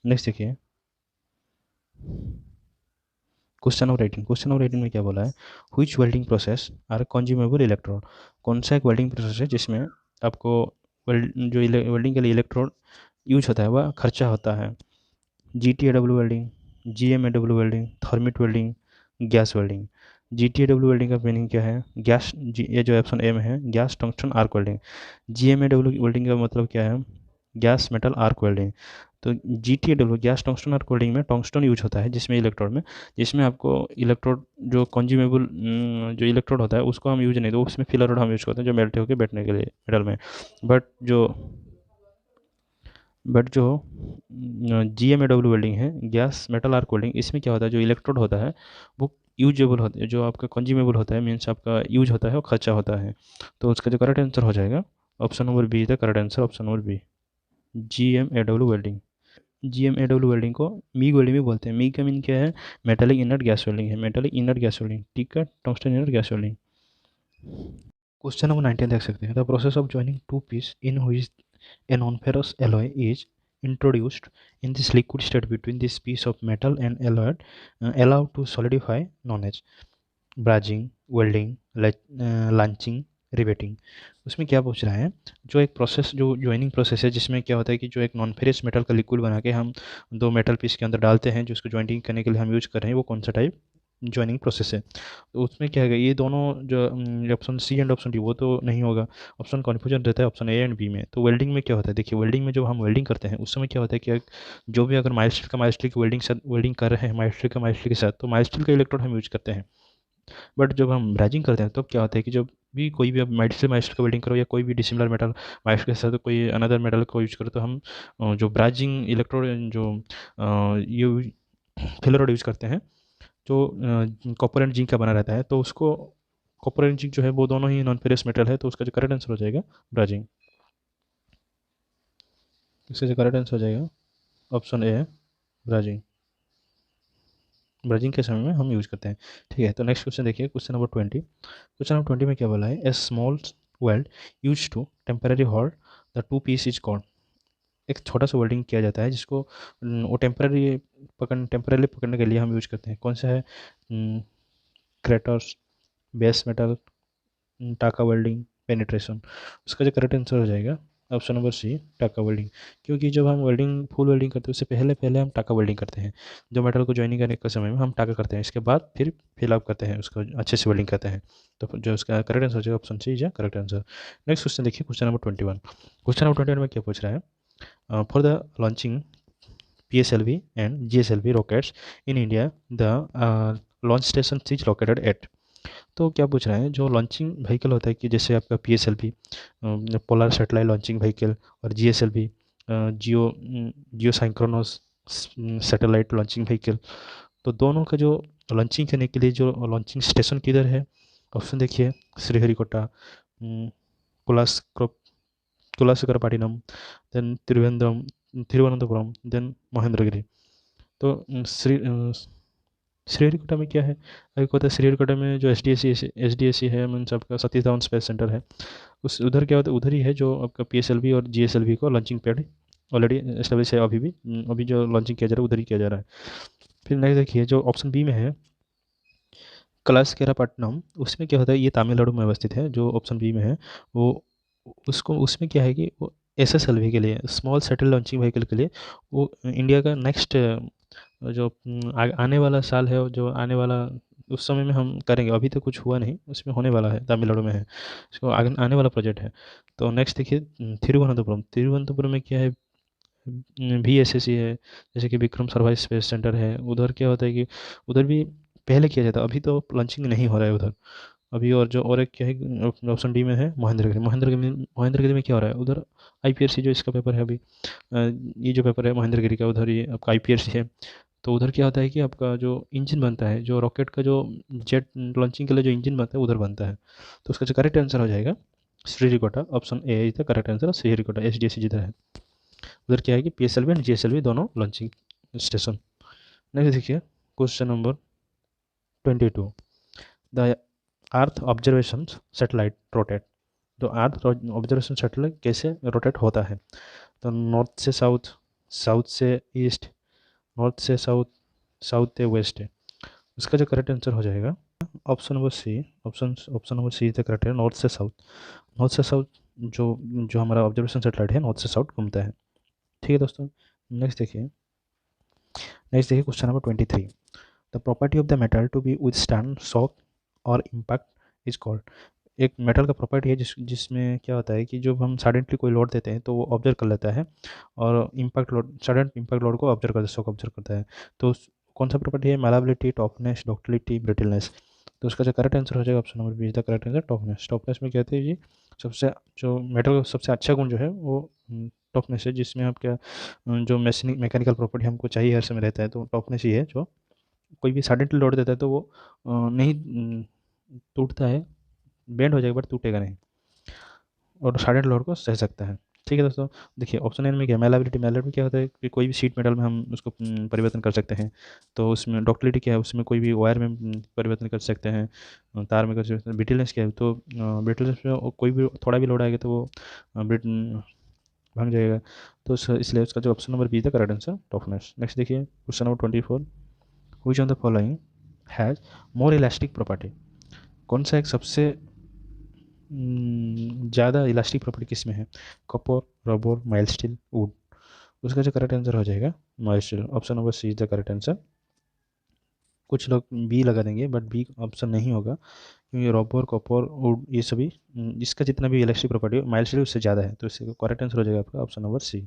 नेक्स्ट देखिए क्वेश्चन नंबर 18। क्वेश्चन नंबर 18 में क्या बोला है, which welding process are consumable electrode. कौन सा एक वेल्डिंग प्रोसेस है जिसमें आपको जो वेल्डिंग के लिए इलेक्ट्रोड यूज होता है वह खर्चा होता है। GTAW welding, GMAW welding, thermit welding, gas welding. GTAW welding का मीनिंग क्या है, गैस, ये जो ऑप्शन ए में है gas tungsten arc welding. GMAW welding का मतलब क्या है, गैस मेटल आर्क वेल्डिंग। तो GTAW gas tungsten arc welding में टंगस्टन यूज होता है जिसमें इलेक्ट्रोड में, जिसमें आपको इलेक्ट्रोड जो कंज्यूमेबल जो इलेक्ट्रोड होता है उसको हम यूज नहीं, तो उसमें फिलर रोड हम यूज करते हैं जो मेल्ट होकर बैठने के लिए मेटल में। बट जो GMAW वेल्डिंग है, गैस मेटल आर्क वेल्डिंग, इसमें क्या होता है जो इलेक्ट्रोड होता है वो यूजेबल होता है, जो आपका कंज्यूमेबल होता है, मीन्स आपका यूज होता है वो खर्चा होता है। तो उसका जो करेक्ट आंसर हो जाएगा option number B is the correct answer, option number B, GMAW welding. GMAW welding को मीग वेल्डिंग भी बोलते हैं। मीग का मीन क्या है, मेटालिक इनर्ट गैस वेल्डिंग है, मेटालिक इनर्ट गैस वेल्डिंग। ठीक है, tungsten inert gas welding. Question number 19 देख सकते हैं, the process of joining two piece in which a non-ferrous alloy is introduced in this liquid state between this piece of metal and alloy allowed to solidify known as brazing, welding, lancing, riveting. उसमें क्या पूछ रहा है, जो एक प्रोसेस जो ज्वाइनिंग प्रोसेस है जिसमें क्या होता है कि जो एक नॉन फेरस मेटल का लिक्विड बना के हम दो मेटल पीस के अंदर डालते हैं जो उसको ज्वाइंटिंग करने के लिए हम यूज कर रहे हैं, वो कौन सा टाइप ज्वाइनिंग प्रोसेस है। तो उसमें क्या है, ये दोनों जो option C and option D वो तो नहीं होगा, ऑप्शन कन्फ्यूजन रहता है ऑप्शन ए एंड बी में। तो वेल्डिंग में क्या होता है, देखिए वेल्डिंग में जब हम वेल्डिंग करते हैं उस समय क्या होता है कि जो भी अगर माइल्ड स्टील का माइल्ड स्टील की वेल्डिंग कर रहे हैं माइल्ड स्टील का माइल्ड स्टील के साथ, तो माइल्ड स्टील का इलेक्ट्रोड हम यूज करते हैं। बट जब हम ब्राजिंग करते हैं तो क्या होता है कि जब भी कोई भी आप माइल्ड का वेल्डिंग करो या कोई भी डिसिमिलर मेटल माइल्ड के साथ कोई अनदर मेटल को यूज करो, तो हम जो ब्राजिंग इलेक्ट्रोड जो ये फिलर रॉड यूज करते हैं जो कॉपर एंड जिंक का बना रहता है, तो उसको कॉपर एंड जिंक जो है वो दोनों ही नॉन फेरस मेटल है, तो उसका जो करेक्ट आंसर हो जाएगा ब्राजिंग। इसका जो करेक्ट आंसर हो जाएगा ऑप्शन ए है ब्राजिंग। ब्राजिंग के समय में हम यूज करते हैं। ठीक है, तो नेक्स्ट क्वेश्चन देखिए, क्वेश्चन नंबर 20। क्वेश्चन नंबर 20 में क्या बोला है, a small weld use to temporary hold the two piece is called. एक छोटा सा वेल्डिंग किया जाता है जिसको वो टेम्पररी पकड़ने के लिए हम यूज करते हैं। कौन सा है, क्रेटर्स, बेस मेटल, टाका वेल्डिंग, पेनिट्रेशन। उसका जो करेक्ट आंसर हो जाएगा ऑप्शन नंबर सी टाका वेल्डिंग। क्योंकि जब हम वेल्डिंग फुल वेल्डिंग करते हैं उससे पहले पहले हम टाका वेल्डिंग करते हैं। जो मेटल को ज्वाइनिंग करने के समय में हम टाका करते हैं, इसके बाद फिर फिल अप करते हैं, उसको अच्छे से वेल्डिंग करते हैं। तो जो उसका करेक्ट आंसर हो जाएगा option C is correct answer. Next question देखिए, क्वेश्चन नंबर 21। क्वेश्चन नंबर 21 में क्या पूछ रहा है, for the launching PSLV and GSLV rockets in India, the launch station is located at। तो क्या पूछ रहा है, जो लॉन्चिंग व्हीकल होता है कि जैसे आपका PSLV polar satellite launching vehicle और GSLV जियो साइंक्रोनस सैटेलाइट लॉन्चिंग व्हीकल, तो दोनों का जो लॉन्चिंग करने के लिए जो लॉन्चिंग स्टेशन किधर है। ऑप्शन देखिए, श्रीहरिकोटा, कुलास्क्रो कुलासकरपाटिनम, देन तिरुवनंतपुरम, देन महेंद्रगिरी। तो श्रीहरिकोटा में क्या है, अभी को होता है श्रीहरिकोटा में जो एस डी एस सी है, मीन्स आपका सतीश धवन स्पेस सेंटर है, उस उधर क्या होता है, उधर ही है जो आपका PSLV और GSLV को लॉन्चिंग पैड ऑलरेडी एस्टेब्लिश है। अभी भी अभी जो लॉन्चिंग किया जा रहा है उधर ही किया जा रहा है। फिर नेक्स्ट देखिए, जो ऑप्शन बी में है कलासकेरापट्टनम, उसमें क्या होता है, ये तमिलनाडु में अवस्थित है। जो ऑप्शन बी में है वो उसको उसमें क्या है कि वो SSLV के लिए, स्मॉल सैटेल लॉन्चिंग व्हीकल के लिए, वो इंडिया का नेक्स्ट जो आने वाला साल है, जो आने वाला उस समय में हम करेंगे। अभी तो कुछ हुआ नहीं, उसमें होने वाला है, तमिलनाडु में है, इसको आगे आने वाला प्रोजेक्ट है। तो नेक्स्ट देखिए, तिरुवनंतपुरम में क्या है, VSSC है, जैसे कि विक्रम साराभाई स्पेस सेंटर है। उधर क्या होता है कि उधर भी पहले किया जाता है, अभी तो लॉन्चिंग नहीं हो रहा है उधर अभी। और जो और एक क्या है, ऑप्शन डी में है महेंद्रगिरी। महेंद्रगिरी में क्या हो रहा है, उधर IPRC जो इसका पेपर है अभी, ये जो पेपर है महेंद्रगिरी का, उधर ये आपका IPRC है। तो उधर क्या होता है कि आपका जो इंजन बनता है, जो रॉकेट का जो जेट लॉन्चिंग के लिए जो इंजन बनता है उधर बनता है। तो उसका जो करेक्ट आंसर हो जाएगा Sriharikota, option A is the correct answer. Sriharikota SDSC जिधर है उधर क्या है कि PSLV एंड GSLV दोनों लॉन्चिंग स्टेशन। नेक्स्ट देखिए, question number 22। The earth observation satellite rotate. तो अर्थ ऑब्जर्वेशन सैटेलाइट कैसे रोटेट होता है, तो नॉर्थ से साउथ, साउथ से ईस्ट, नॉर्थ से साउथ, साउथ से वेस्ट है। उसका जो करेक्ट आंसर हो जाएगा option number C. Option number C is the correct है, नॉर्थ से साउथ। नॉर्थ से साउथ जो जो हमारा ऑब्जर्वेशन सैटेलाइट है नॉर्थ से साउथ घूमता है। ठीक है दोस्तों, नेक्स्ट देखिए question number 23। The property of the metal to be withstand shock और इम्पैक्ट इज कॉल्ड। एक मेटल का प्रॉपर्टी है जिसमें क्या होता है कि जब हम सडनली कोई लोड देते हैं तो वो ऑब्जर्व कर लेता है, और impact load, sudden impact load को ऑब्जर्व करता है, शॉक ऑब्जर्व करता है। तो कौन सा प्रॉपर्टी है, मैलाबिलिटी, टफनेस, डक्टिलिटी, ब्रिटलनेस। तो उसका जो करेक्ट आंसर हो जाएगा option number B is the correct answer, toughness. Toughness में कहते हैं जी, सबसे जो मेटल का सबसे अच्छा गुण जो है वो टफनेस है, जिसमें आप क्या जो मैकेनिकल प्रॉपर्टी हमको चाहिए हर समय रहता है, तो टफनेस ही है। जो कोई भी सडनली लोड देता है तो वो नहीं टूटता है, बेंड हो जाएगा बट टूटेगा नहीं, और सडन लोड को सह सकता है। ठीक है दोस्तों, देखिए ऑप्शन एन में क्या, मैलाबिलिटी। मैलाबिलिटी क्या होता है कि कोई भी शीट मेटल में हम उसको परिवर्तन कर सकते हैं। तो उसमें डक्टिलिटी क्या है, उसमें कोई भी वायर में परिवर्तन कर सकते हैं, तार में कर सकते हैं। ब्रिटलनेस क्या है, तो ब्रिटलनेस में कोई भी थोड़ा भी लोड आएगा तो वो भाग जाएगा। तो इसलिए उसका जो ऑप्शन नंबर बी था करेक्ट आंसर, टफनेस। नेक्स्ट देखिए question number 24। Which of the following has more elastic property. कौन सा एक सबसे ज़्यादा इलास्टिक प्रॉपर्टी किस में है, copper, rubber, mild steel, wood. उसका जो करेक्ट आंसर हो जाएगा mild steel, option number C is the correct answer. कुछ लोग बी लगा देंगे बट बी ऑप्शन नहीं होगा, क्योंकि रबर, कॉपर, वुड ये सभी इसका जितना भी इलास्टिक प्रॉपर्टी है माइल्ड स्टील उससे ज़्यादा है, तो इसका करेक्ट आंसर हो जाएगा आपका option number C.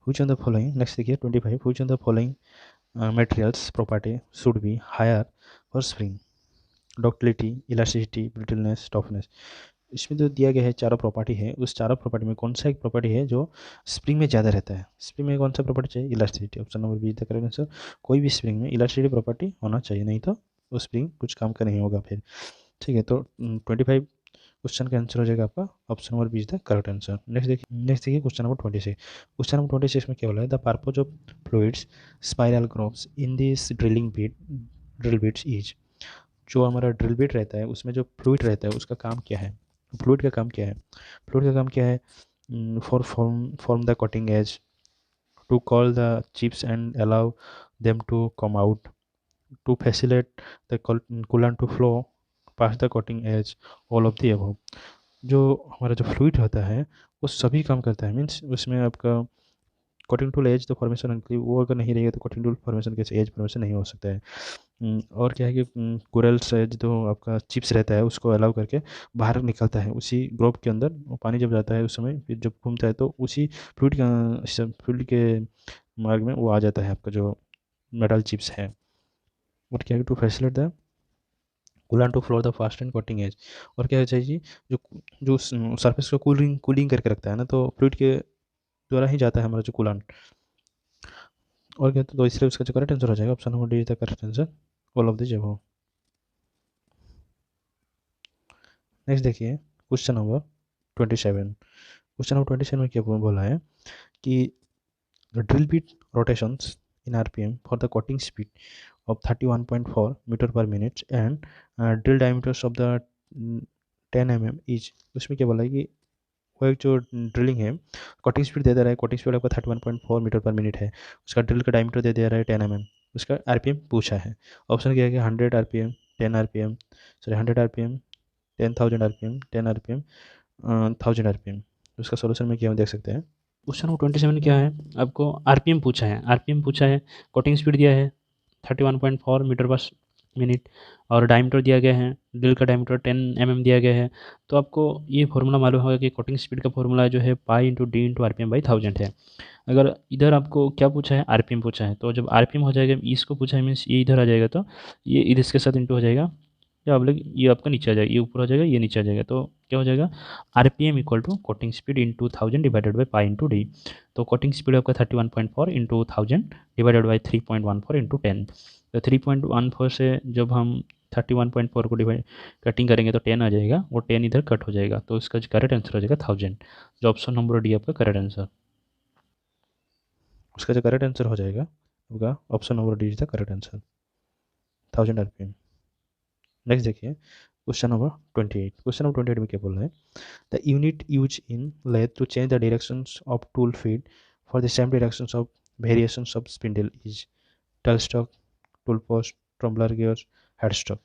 Which on the following, next देखिए 25। Which on the following materials property should be higher for spring, ductility, elasticity, brittleness, toughness। इसमें जो दिया गया है चारों प्रॉपर्टी है, उस चारों प्रॉपर्टी में कौन सा एक प्रॉपर्टी है जो स्प्रिंग में ज़्यादा रहता है। स्प्रिंग में कौन सा प्रॉपर्टी चाहिए, elasticity, option number B the correct answer. कोई भी स्प्रिंग में इलास्टिसिटी प्रॉपर्टी होना चाहिए, नहीं तो वो स्प्रिंग कुछ काम का नहीं होगा फिर। ठीक है, तो 25 क्वेश्चन का आंसर हो जाएगा आपका option number B is the correct answer. Next देखिए क्वेश्चन नंबर 26। क्वेश्चन नंबर 26 में क्या बोला है, the purpose of fluids spiral grooves in this drill bits is. जो हमारा ड्रिल बिट रहता है उसमें जो फ्लूइड रहता है उसका काम क्या है, फ्लूइड का काम क्या है, फ्लूइड का काम क्या है, for form the cutting edge, to call the chips and allow them to come out, to facilitate the coolant to flow pass the cutting edge, all of the above. जो हमारा जो फ्लूइड होता है वो सभी काम करता है, मीन्स उसमें आपका कटिंग टूल एज तो फॉर्मेशन वो अगर नहीं रहेगा तो कटिंग टूल फॉर्मेशन कैसे एज फॉर्मेशन नहीं हो सकता है। और क्या है कि कोरल्स है जो आपका चिप्स रहता है उसको अलाउ करके बाहर निकलता है उसी ग्रोव के अंदर, वो पानी जब जाता है उस समय फिर जब घूमता है तो उसी फ्लूइड के मार्ग में वो आ जाता है आपका जो मेटल चिप्स है। और क्या है to facilitate the coolant to flow the fast and cutting edge. और क्या चाहिए जो जो सरफेस को कूलिंग कूलिंग करके रखता है ना, तो फ्लूइड के द्वारा ही जाता है हमारा जो कूलेंट। और क्या, तो इसलिए उसका जो करेक्ट आंसर हो जाएगा option number D is the correct answer, all of this above. Next देखिए क्वेश्चन नंबर 27। क्वेश्चन नंबर 27 में क्या बोला है कि drill bit rotations in RPM for the cutting speed of 31.4 meter per minute and drill diameters of the 10 mm each। उसमें क्या बोला है कि वो एक जो ड्रिलिंग है कटिंग स्पीड दे दे रहा है, कटिंग स्पीड आपका 31.4 मीटर पर मिनट है, उसका ड्रिल का डायमीटर दे दे रहा है 10 mm, उसका आरपीएम पूछा है। ऑप्शन क्या है कि 100 RPM, 10 RPM, sorry 100 RPM, 10,000 RPM, 10 RPM, 1000 RPM. उसका सोल्यूशन में क्या हम देख सकते हैं। क्वेश्चन नंबर 27 क्या है, आपको आरपीएम पूछा है, आरपीएम पूछा है, कटिंग स्पीड दिया है 31.4 मीटर पर मिनट और डायमीटर दिया गया है, ड्रिल का डायमीटर 10 mm दिया गया है। तो आपको ये फॉर्मूला मालूम होगा कि कटिंग स्पीड का फॉर्मूला जो है पाई into D into RPM by 1000 है। अगर इधर आपको क्या पूछा है, आरपीएम पूछा है, तो जब आरपीएम हो जाएगा इसको पूछा है मीन्स ये इधर आ जाएगा, तो ये इधर इसके साथ इंटू हो जाएगा, या आप लोग ये आपका नीचे आ जाएगा, ये ऊपर हो जाएगा, ये नीचे आ जाएगा, तो क्या हो जाएगा RPM equal to cutting speed into 1000 divided by pi into D. तो कटिंग स्पीड आपका 31.4 इंटू 1000 डिवाइडेड बाई 3.14 इंटू 10। तो 3.14 से जब हम 31.4 को डिवाइड कटिंग करेंगे तो 10 आ जाएगा, वो 10 इधर कट हो जाएगा, तो इसका करेक्ट आंसर हो जाएगा 1000। जो ऑप्शन नंबर डी आपका करेक्ट आंसर, उसका जो करेक्ट आंसर हो जाएगा आपका option number D is the correct answer, 1000 RPM. Next देखिए क्वेश्चन नंबर 28। क्वेश्चन नंबर 28 में क्या बोल रहा है, the unit use in lathe to change the directions of tool feed for the same directions of variations of spindle is tail stock, tool post, tumbler gear, head stock.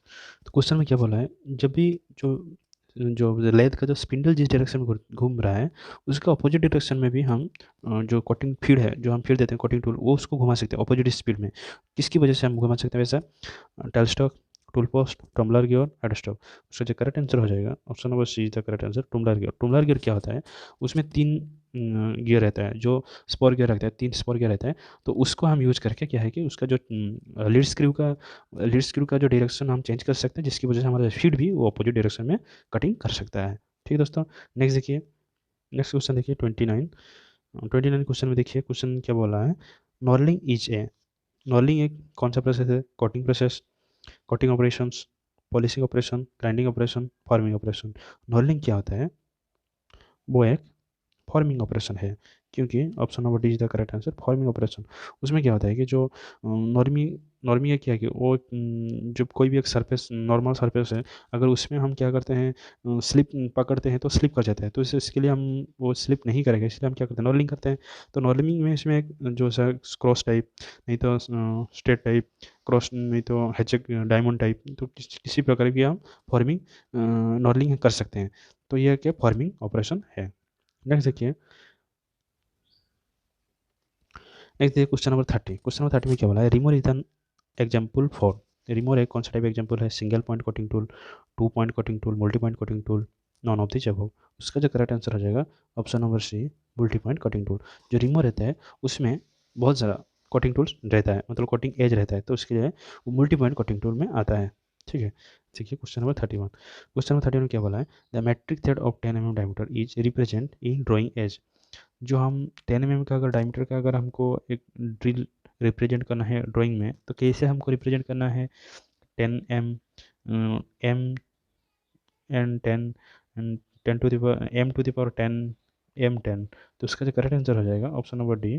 तो क्वेश्चन में क्या बोला है, जब भी जो जो लेथ का जो स्पिंडल जिस डायरेक्शन में घूम रहा है उसका अपोजिट डायरेक्शन में भी हम जो कटिंग फीड है जो हम फीड देते हैं कटिंग टूल वो उसको घुमा सकते हैं अपोजिट स्पीड में। किसकी वजह से हम घुमा सकते हैं वैसा, tail stock, tool post, tumbler gear, head stock. उसका जो करेक्ट आंसर हो जाएगा option number C is the correct answer, tumbler gear. Tumbler gear क्या होता है, उसमें 3 गियर रहता है, जो स्पोर गियर रखता है, 3 स्पोर गियर रहता है, तो उसको हम यूज करके क्या है कि उसका जो लीड स्क्रू का जो डायरेक्शन हम चेंज कर सकते हैं, जिसकी वजह से हमारा फीड भी वो अपोजिट डायरेक्शन में कटिंग कर सकता है। ठीक है दोस्तों, नेक्स्ट देखिए, नेक्स्ट क्वेश्चन देखिए 29 क्वेश्चन में देखिए क्वेश्चन क्या बोला है, नॉर्लिंग इज ए, नॉर्लिंग एक कौन सा प्रोसेस है, cutting process, cutting operations, polishing operation, grinding operation, forming operation. Knurling क्या होता है, वो एक फॉर्मिंग ऑपरेशन है, क्योंकि option number D is the correct answer, forming operation. उसमें क्या होता है कि जो नॉर्मी नॉर्मी है क्या है कि वो जब कोई भी एक सरफेस नॉर्मल सरफेस है अगर उसमें हम क्या करते हैं स्लिप पकड़ते हैं तो स्लिप कर जाता है, तो इसके लिए हम वो स्लिप नहीं करेंगे, इसलिए हम क्या करते हैं नॉर्लिंग करते हैं। तो नॉर्लिंग में इसमें एक जो है क्रॉस टाइप, नहीं तो स्ट्रेट टाइप, क्रॉस नहीं तो हैचेक डायमंड टाइप, तो किसी प्रकार की हम फॉर्मिंग नॉर्लिंग कर सकते हैं। तो यह क्या फॉर्मिंग ऑपरेशन है। नेक्स्ट देखिए, क्वेश्चन नंबर 30। क्वेश्चन नंबर 30 में क्या बोला है, reamer is an example for, reamer एक कौन सा टाइप एग्जाम्पल है, single point cutting tool, 2 point cutting tool, multi point cutting tool, none of this above. उसका जो करेक्ट आंसर हो जाएगा option number C, multi point cutting tool. जो रिमोर रहता है उसमें बहुत सारा कटिंग टूल्स रहता है, मतलब कटिंग एज रहता है, तो उसके लिए वो मल्टी पॉइंट कटिंग टूल में आता है। ठीक है, देखिए क्वेश्चन नंबर 31। क्वेश्चन नंबर 31 में क्या बोला है, the metric thread of 10 mm diameter is represent in drawing as. जो हम 10 mm का अगर डायमीटर का अगर हमको एक ड्रिल रिप्रेजेंट करना है ड्राइंग में, तो कैसे हमको रिप्रेजेंट करना है, 10 m and 10 and 10 to the power m to the power 10 m10। तो इसका जो करेक्ट आंसर हो जाएगा option number D.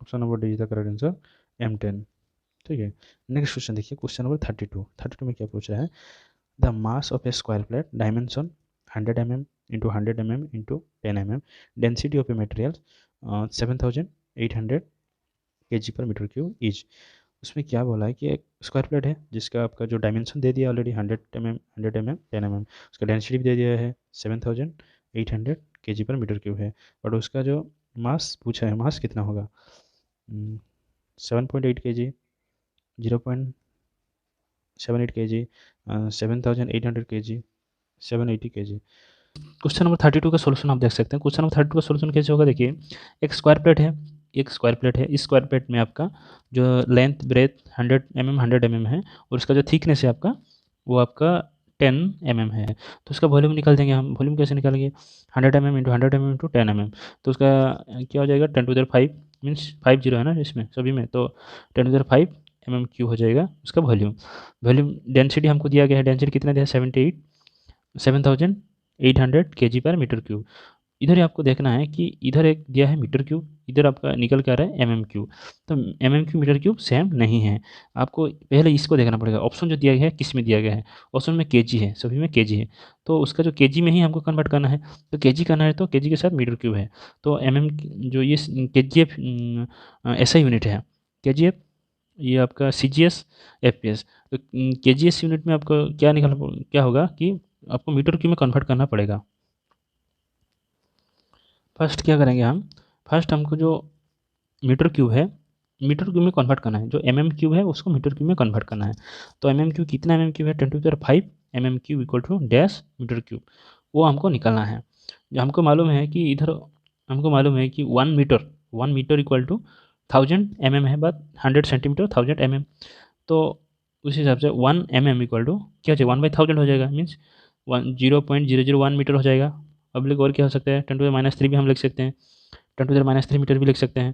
Option number D is the correct answer, m10। ठीक है, नेक्स्ट क्वेश्चन देखिए, क्वेश्चन नंबर 32 में क्या पूछ रहा है, the mass of A square plate dimension 100 mm into 100 mm into 10 mm, density of a material 7800 kg per metre cube is. उसमें क्या बोला है कि एक स्क्वायर प्लेट है जिसका आपका जो डायमेंशन दे दिया ऑलरेडी 100 mm 10 mm, उसका डेंसिटी भी दे दिया है 7800 kg पर मीटर क्यूब है, बट उसका जो मास पूछा है, मास कितना होगा, 7.8 kg, 0.78 kg, 7800 kg, 780 kg। Question number 32 का सोल्यूशन आप देख सकते हैं। क्वेश्चन नंबर 32 का सोल्यूशन कैसे होगा, देखिए एक स्क्वायर प्लेट है, एक स्क्वायर प्लेट है, इस स्क्वायर प्लेट में आपका जो लेंथ ब्रेथ 100 mm है और उसका जो थिकनेस है आपका वो आपका 10 mm है। तो उसका वॉल्यूम निकाल देंगे हम। वॉल्यूम कैसे निकालेंगे, 100 mm into 100 mm into 10 mm। तो उसका क्या हो जाएगा, 10⁵ मीन्स 50 है ना इसमें सभी में, तो 10⁵ mm³ हो जाएगा उसका वॉल्यूम। वॉल्यूम डेंसिटी हमको दिया गया है, डेंसिटी कितना दिया है, 7800 kg पर मीटर क्यूब। इधर ही आपको देखना है कि इधर एक दिया है मीटर क्यूब, इधर आपका निकल के आ रहा है mm³। तो mm³ मीटर क्यूब सेम नहीं है, आपको पहले इसको देखना पड़ेगा। ऑप्शन जो दिया गया है किस में दिया गया है, ऑप्शन में kg है, सभी में kg है, तो उसका जो kg में ही हमको कन्वर्ट करना है। तो kg करना है तो kg के साथ मीटर क्यूब है, तो जो ये kgf ऐसा यूनिट है, kgf ये आपका CGS FPS। तो kgs यूनिट में आपको क्या होगा कि आपको मीटर क्यूब में कन्वर्ट करना पड़ेगा। फर्स्ट क्या करेंगे हम, फर्स्ट हमको जो मीटर क्यूब है मीटर क्यूब में कन्वर्ट करना है, जो mm³ है उसको मीटर क्यूब में कन्वर्ट करना है। तो mm³ कितना mm³ है, 10⁵ mm³ equal to dash metre cube, वो हमको निकालना है। जो हमको मालूम है कि इधर हमको मालूम है कि 1 मीटर इक्वल टू 1000 mm है, बट 100 सेंटीमीटर 1000 mm। तो उस हिसाब से 1 mm इक्वल टू क्या हो जाएगा, 1/1000 हो जाएगा, मीन्स 0.001 मीटर हो जाएगा। पब्लिक और क्या हो सकता है, 10⁻³ भी हम लिख सकते हैं, 10⁻³ मीटर भी लिख सकते हैं।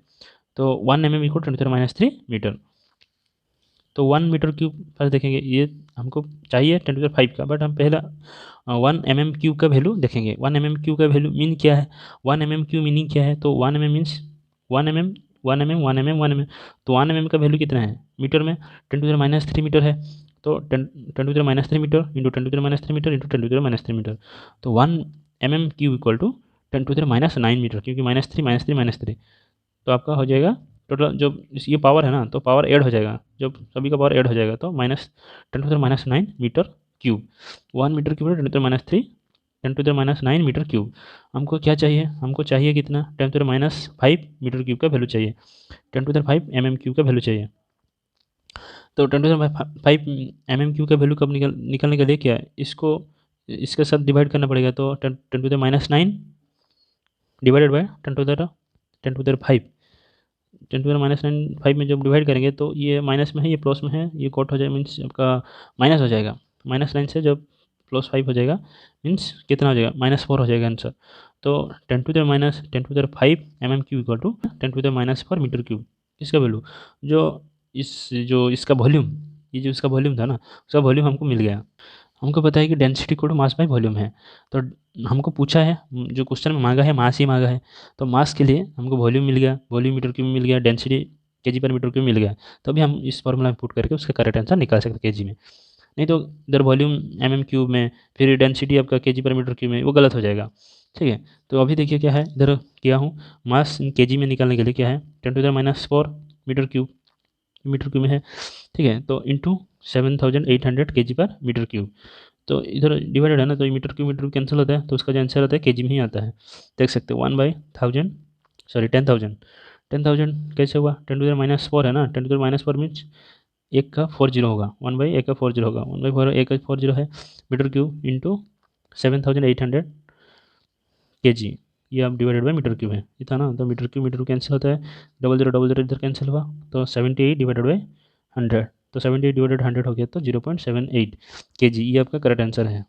तो 1 mm इक्वल 10⁻³ मीटर। तो 1 मीटर क्यूब पर देखेंगे, ये हमको चाहिए 10⁵ का, बट हम पहला 1 mm³ का वैल्यू देखेंगे। 1 mm³ का वैल्यू मीन क्या है, 1 mm³ मीनिंग क्या है, तो 1 mm means 1 mm 1 mm 1 mm 1 mm। तो 1 mm का वैल्यू कितना है मीटर में, 10⁻³ मीटर है। तो 10⁻³ metre into 10⁻³ metre into 10⁻³ metre, तो 1 mm³ इक्वल टू 10⁻⁹ मीटर, क्योंकि -3 तो आपका हो जाएगा टोटल। जो ये पावर है ना, तो पावर ऐड हो जाएगा, जब सभी का पावर ऐड हो जाएगा तो -10⁻⁹ metre cube. 1 metre cube 10⁻³ 10⁻⁹ metre cube. हमको क्या चाहिए, हमको चाहिए कितना, 10⁻⁵ मीटर क्यूब का वैल्यू चाहिए, 10⁵ mm³ का वैल्यू चाहिए। तो 10⁵ mm³ का वैल्यू कब निकलने के लिए क्या है, इसको इसके साथ डिवाइड करना पड़ेगा। तो 10⁻⁹ डिवाइडेड बाई 10⁻⁵ 10⁻⁹ में जब डिवाइड करेंगे तो ये माइनस में है, ये प्लस में है, ये कॉट हो जाएगा, मीन्स आपका माइनस हो जाएगा। -9 से जब +5 हो जाएगा मीन्स कितना हो जाएगा, -4 हो जाएगा आंसर। तो 10⁻⁵ mm³ equal to 10⁻⁴ metre cube. इसका वैल्यू जो इसका वॉल्यूम, ये जो इसका वॉल्यूम था ना, उसका वॉल्यूम हमको मिल गया। हमको पता है कि density equal to mass by volume है, तो हमको पूछा है, जो क्वेश्चन में मांगा है मास ही मांगा है, तो मास के लिए हमको वॉल्यूम मिल गया, वॉल्यूम मीटर क्यूब में मिल गया, density kg per metre cube मिल गया। तो अभी हम इस फॉर्मूला में पुट करके उसका करेक्ट आंसर निकाल सकते हैं kg में। नहीं तो इधर वॉल्यूम mm³ में, फिर डेंसिटी आपका kg पर मीटर क्यूब में, वो गलत हो जाएगा। ठीक है, तो अभी देखिए क्या है, इधर किया हूँ मास kg में निकालने के लिए क्या है, 10⁻⁴ मीटर क्यूब में है। ठीक है, तो into 7800 kg per metre cube. तो इधर डिवाइडेड है ना, तो मीटर क्यूब कैंसिल होता है, तो उसका जो आंसर आता है kg में ही आता है। देख सकते हो 1/1000 सॉरी 10,000 10,000 कैसे हुआ, 10⁻⁴ है ना, 10⁻⁴ मीन्स एक का 40 होगा, 1/1 का 40 होगा, 1/4 1 का 40 है, मीटर क्यूब इंटू 7800 kg, ये आप डिवाइडेड बाई मीटर क्यूब है, ये था ना। तो मीटर क्यूब कैंसिल होता है, 0000 इधर कैंसिल हुआ, तो 78 डिवाइडेड बाई 100, तो 78 डिवाइडेड 100 हो गया, तो 0.78 kg, ये आपका करेक्ट आंसर है।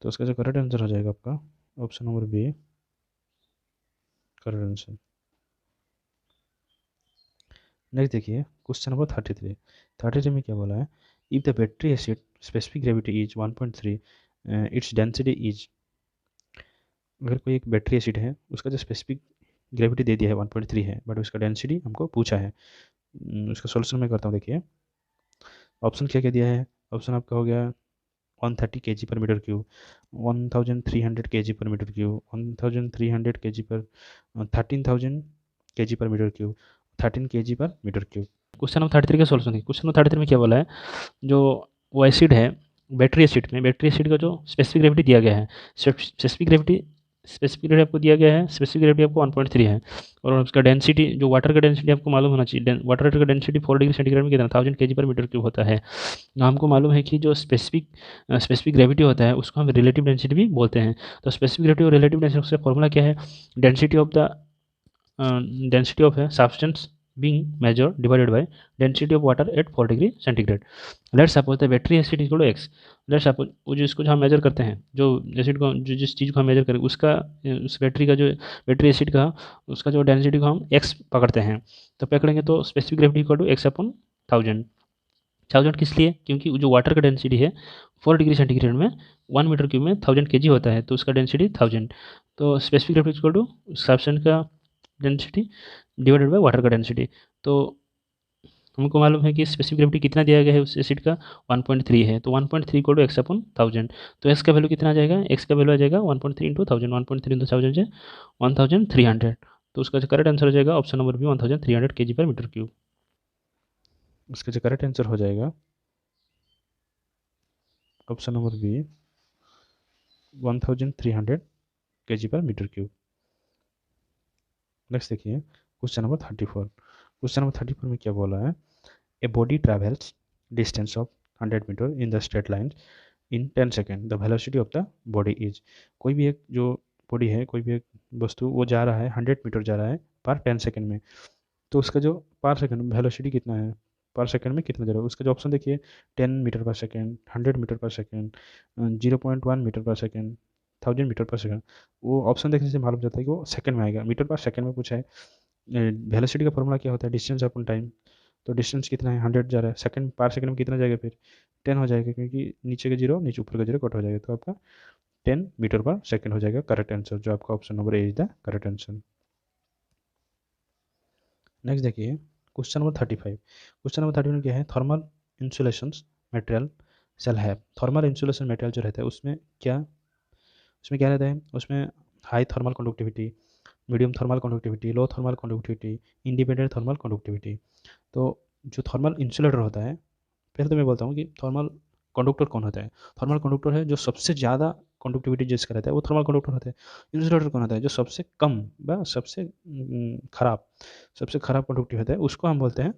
तो इसका जो करेक्ट आंसर हो जाएगा आपका option number B correct answer. Next देखिए क्वेश्चन नंबर 33। 33 में क्या बोला है, if the battery acid specific gravity is 1.3, it's density is. अगर कोई एक बैटरी एसिड है, उसका जो स्पेसिफिक ग्रेविटी दे दिया है 1.3 है, बट उसका डेंसिटी हमको पूछा है। उसका सोल्यूशन मैं करता हूँ, देखिए ऑप्शन क्या क्या दिया है। ऑप्शन आपका हो गया 130 kg per metre cube, 1300 kg per metre cube, 1300 kg पर 13,000 kg per metre cube, 13 kg per metre cube. Question number 33 का सोल्यूशन देखिए। क्वेश्चन नंबर 33 में क्या बोला है, जो वो एसिड है, बैटरी एसिड में, बैटरी एसिड का जो स्पेसिफिक ग्रेविटी दिया गया है, स्पेसिफिक ग्रेविटी आपको दिया गया है, स्पेसिफिक ग्रेविटी आपको 1.3 है, और उसका डेंसिटी, जो वाटर का डेंसिटी आपको मालूम होना चाहिए, वाटर का डेंसिटी 4 डिग्री सेंटीग्रेड में कितना, 1000 kg पर मीटर क्यूब होता है। हमको मालूम है कि जो स्पेसिफिक ग्रेविटी होता है उसको हम रिलेटिव डेंसिटी भी बोलते हैं। तो स्पेसिफिक ग्रेविटी और रिलेटिव डेंसिटी का फॉर्मूला क्या है, density of the density of है substance being measured divided by density of water at 4 degree centigrade. Let's suppose the battery acid equal to X. Let's suppose वो जो इसको जो हम मेजर करते हैं, जो एसिड को, जो जिस चीज़ को हम मेजर करें उसका, उस बैटरी का, जो बैटरी एसिड का, उसका जो डेंसिटी को हम एक्स पकड़ते हैं, तो पकड़ेंगे तो specific gravity equal to X upon 1000। 1000 किस लिए, क्योंकि जो वाटर का डेंसिटी है 4 डिग्री सेंटीग्रेड में 1 मीटर क्यूब में 1000 kg होता है, तो उसका डेंसिटी 1000। तो specific gravity equal to substance का डेंसिटी डिवाइडेड बाय वाटर का डेंसिटी। तो हमको मालूम है कि स्पेसिफिक ग्रेविटी कितना दिया गया है उस एसिड का, 1.3 है, तो 1.3 इक्वल टू एक्स अपॉन 1000। तो एक्स का वैल्यू कितना आ जाएगा, एक्स का वैल्यू आ जाएगा 1.3 इंटू 1000, 1.3 इंटू 1000 से 1300। तो उसका जो करेक्ट आंसर हो जाएगा option number B, 1300 kg per metre cube. उसका जो करेक्ट आंसर हो जाएगा option number B, 1300 kg per metre cube. Next देखिए क्वेश्चन नंबर 34। क्वेश्चन नंबर 34 में क्या बोला है, a body travels distance of 100 metre in the straight line in 10 second, the velocity of the body is. कोई भी एक जो बॉडी है, कोई भी एक वस्तु, वो जा रहा है 100 मीटर जा रहा है पर 10 सेकेंड में, तो उसका जो पर सेकेंड वेलोसिटी कितना है, पर सेकेंड में कितना जा रहा है। उसका जो ऑप्शन देखिए, 10 मीटर पर सेकेंड, 100 मीटर पर सेकेंड, 0.1 मीटर पर सेकेंड, 1000 मीटर पर सेकेंड। वो ऑप्शन देखने से मालूम चलता है कि वो सेकंड में आएगा। मीटर पर सेकंड में पूछा है। वेलोसिटी का फॉर्मूला क्या होता है, डिस्टेंस अपॉन टाइम। तो डिस्टेंस कितना है, 100 जा रहा है, सेकंड पर सेकंड में कितना जाएगा, फिर 10 हो जाएगा, क्योंकि नीचे का जीरो नीचे ऊपर का जीरो कट हो जाएगा, तो आपका 10 मीटर पर सेकंड हो जाएगा करेक्ट आंसर, जो आपका option number A is the correct answer. Next देखिए क्वेश्चन नंबर 35। क्वेश्चन नंबर 35 में क्या है, thermal insulation material shall have. Thermal insulation material जो रहता है उसमें क्या रहता है, उसमें high thermal conductivity, medium thermal conductivity, low thermal conductivity, independent thermal conductivity. तो जो थर्मल इंसुलेटर होता है, पहले तो मैं बोलता हूँ कि थर्मल कंडक्टर कौन होता है। थर्मल कंडक्टर है जो सबसे ज़्यादा कंडक्टिविटी जिसका रहता है, वो थर्मल कंडक्टर होता है। इंसुलेटर कौन होता है, जो सबसे कम व सबसे खराब कंडक्टिव होता है, उसको हम बोलते हैं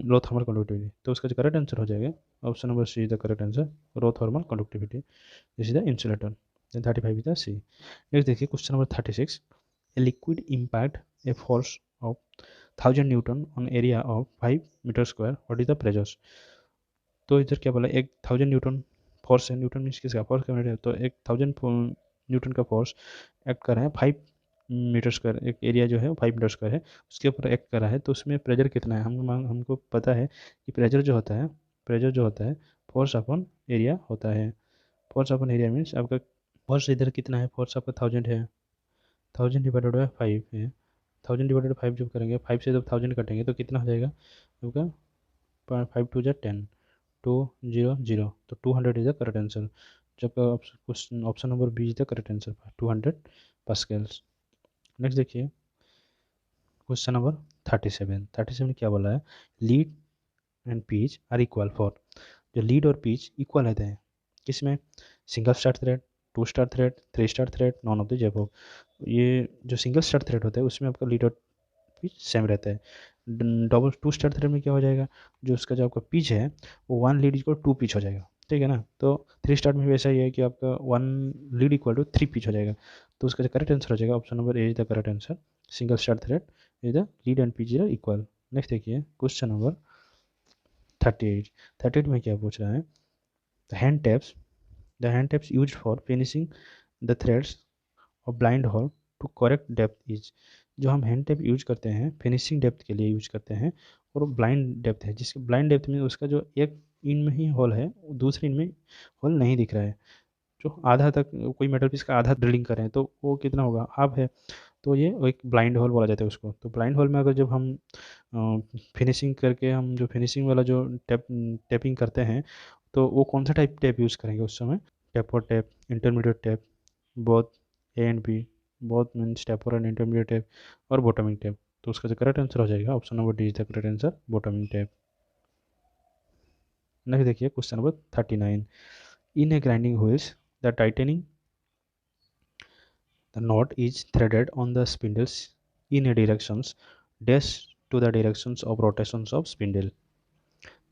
लो थर्मल कंडक्टिविटी। तो उसका जो करेक्ट आंसर हो जाएगा option number C is the correct answer, low thermal conductivity this is the insulator. Then 35 is the C. Next देखिए question number 36। A liquid impact a force of 1000 Newton on area of 5 meter square. What is the pressure? तो इधर क्या बोला, एक 1000 न्यूटन फोर्स है, न्यूटन मीन्स किसका, फोर्स का यूनिट है, तो एक 1000 न्यूटन का फोर्स एक्ट कर रहा है 5 मीटर स्क्वायर, एक एरिया जो है वो 5 मीटर स्क्वायर है, उसके ऊपर एक्ट कर रहा है, तो उसमें प्रेशर कितना है। हमको पता है कि प्रेशर जो होता है फोर्स अपॉन एरिया होता है। फोर्स अपॉन एरिया मीन्स आपका फोर्स इधर कितना है, फोर्स आपका 1000 है, 1000 डिवाइडेड बाई 5 है, 1000 डिवाइडेड 5 जब करेंगे, 5 से जब 1000 कटेंगे तो कितना हो जाएगा आपका, 5 टू जा 10, 200, तो 200 इज द करेक्ट आंसर। जब question option number B is the correct answer, 200 pascals. Next देखिए क्वेश्चन नंबर 37। 37 क्या बोला है, lead and pitch are equal for. जो लीड और पीच इक्वल रहते हैं किसमें, single start thread, 2 start thread, 3 start thread, none of the जेबो। ये जो सिंगल स्टार थ्रेड होता है उसमें आपका लीड और पिच सेम रहता है। डबल 2 स्टार थ्रेड में क्या हो जाएगा, जो उसका जो आपका पिच है वो 1 लीड इक्वल 2 पिच हो जाएगा, ठीक है ना। तो 3 स्टार में भी ऐसा ही है कि आपका 1 लीड इक्वल टू 3 पिच हो जाएगा। तो उसका जो करेक्ट आंसर हो जाएगा option number A is the correct answer, single start thread is the lead and pitch is equal. Next देखिए क्वेश्चन नंबर 38। 38 में क्या पूछ रहा है, the hand taps used for finishing the threads of blind hole to correct depth is। जो हम हैंड टेप यूज करते हैं फिनिशिंग डेप्थ के लिए यूज करते हैं, और ब्लाइंड डेप्थ है, जिसके ब्लाइंड डेप्थ में उसका जो एक इन में ही होल है, दूसरे इन में होल नहीं दिख रहा है, जो आधा तक कोई मेटल पीस का आधा ड्रिलिंग कर रहे हैं, तो वो कितना होगा, हाफ है, तो ये एक ब्लाइंड होल बोला जाता है उसको। तो ब्लाइंड होल में अगर जब हम फिनिशिंग करके हम जो फिनिशिंग वाला जो टेपिंग करते हैं, तो वो कौन सा टाइप टेप यूज़ करेंगे उस समय, taper tap, intermediate tap, both A and B, both means taper and intermediate tap, और बॉटमिंग टेप। तो उसका जो करेक्ट आंसर हो जाएगा option number D is the correct answer, bottoming tap. Next देखिए question number 39, in a grinding wheels the tightening the knot is threaded on the spindles in a directions dash to the directions of rotations of spindle।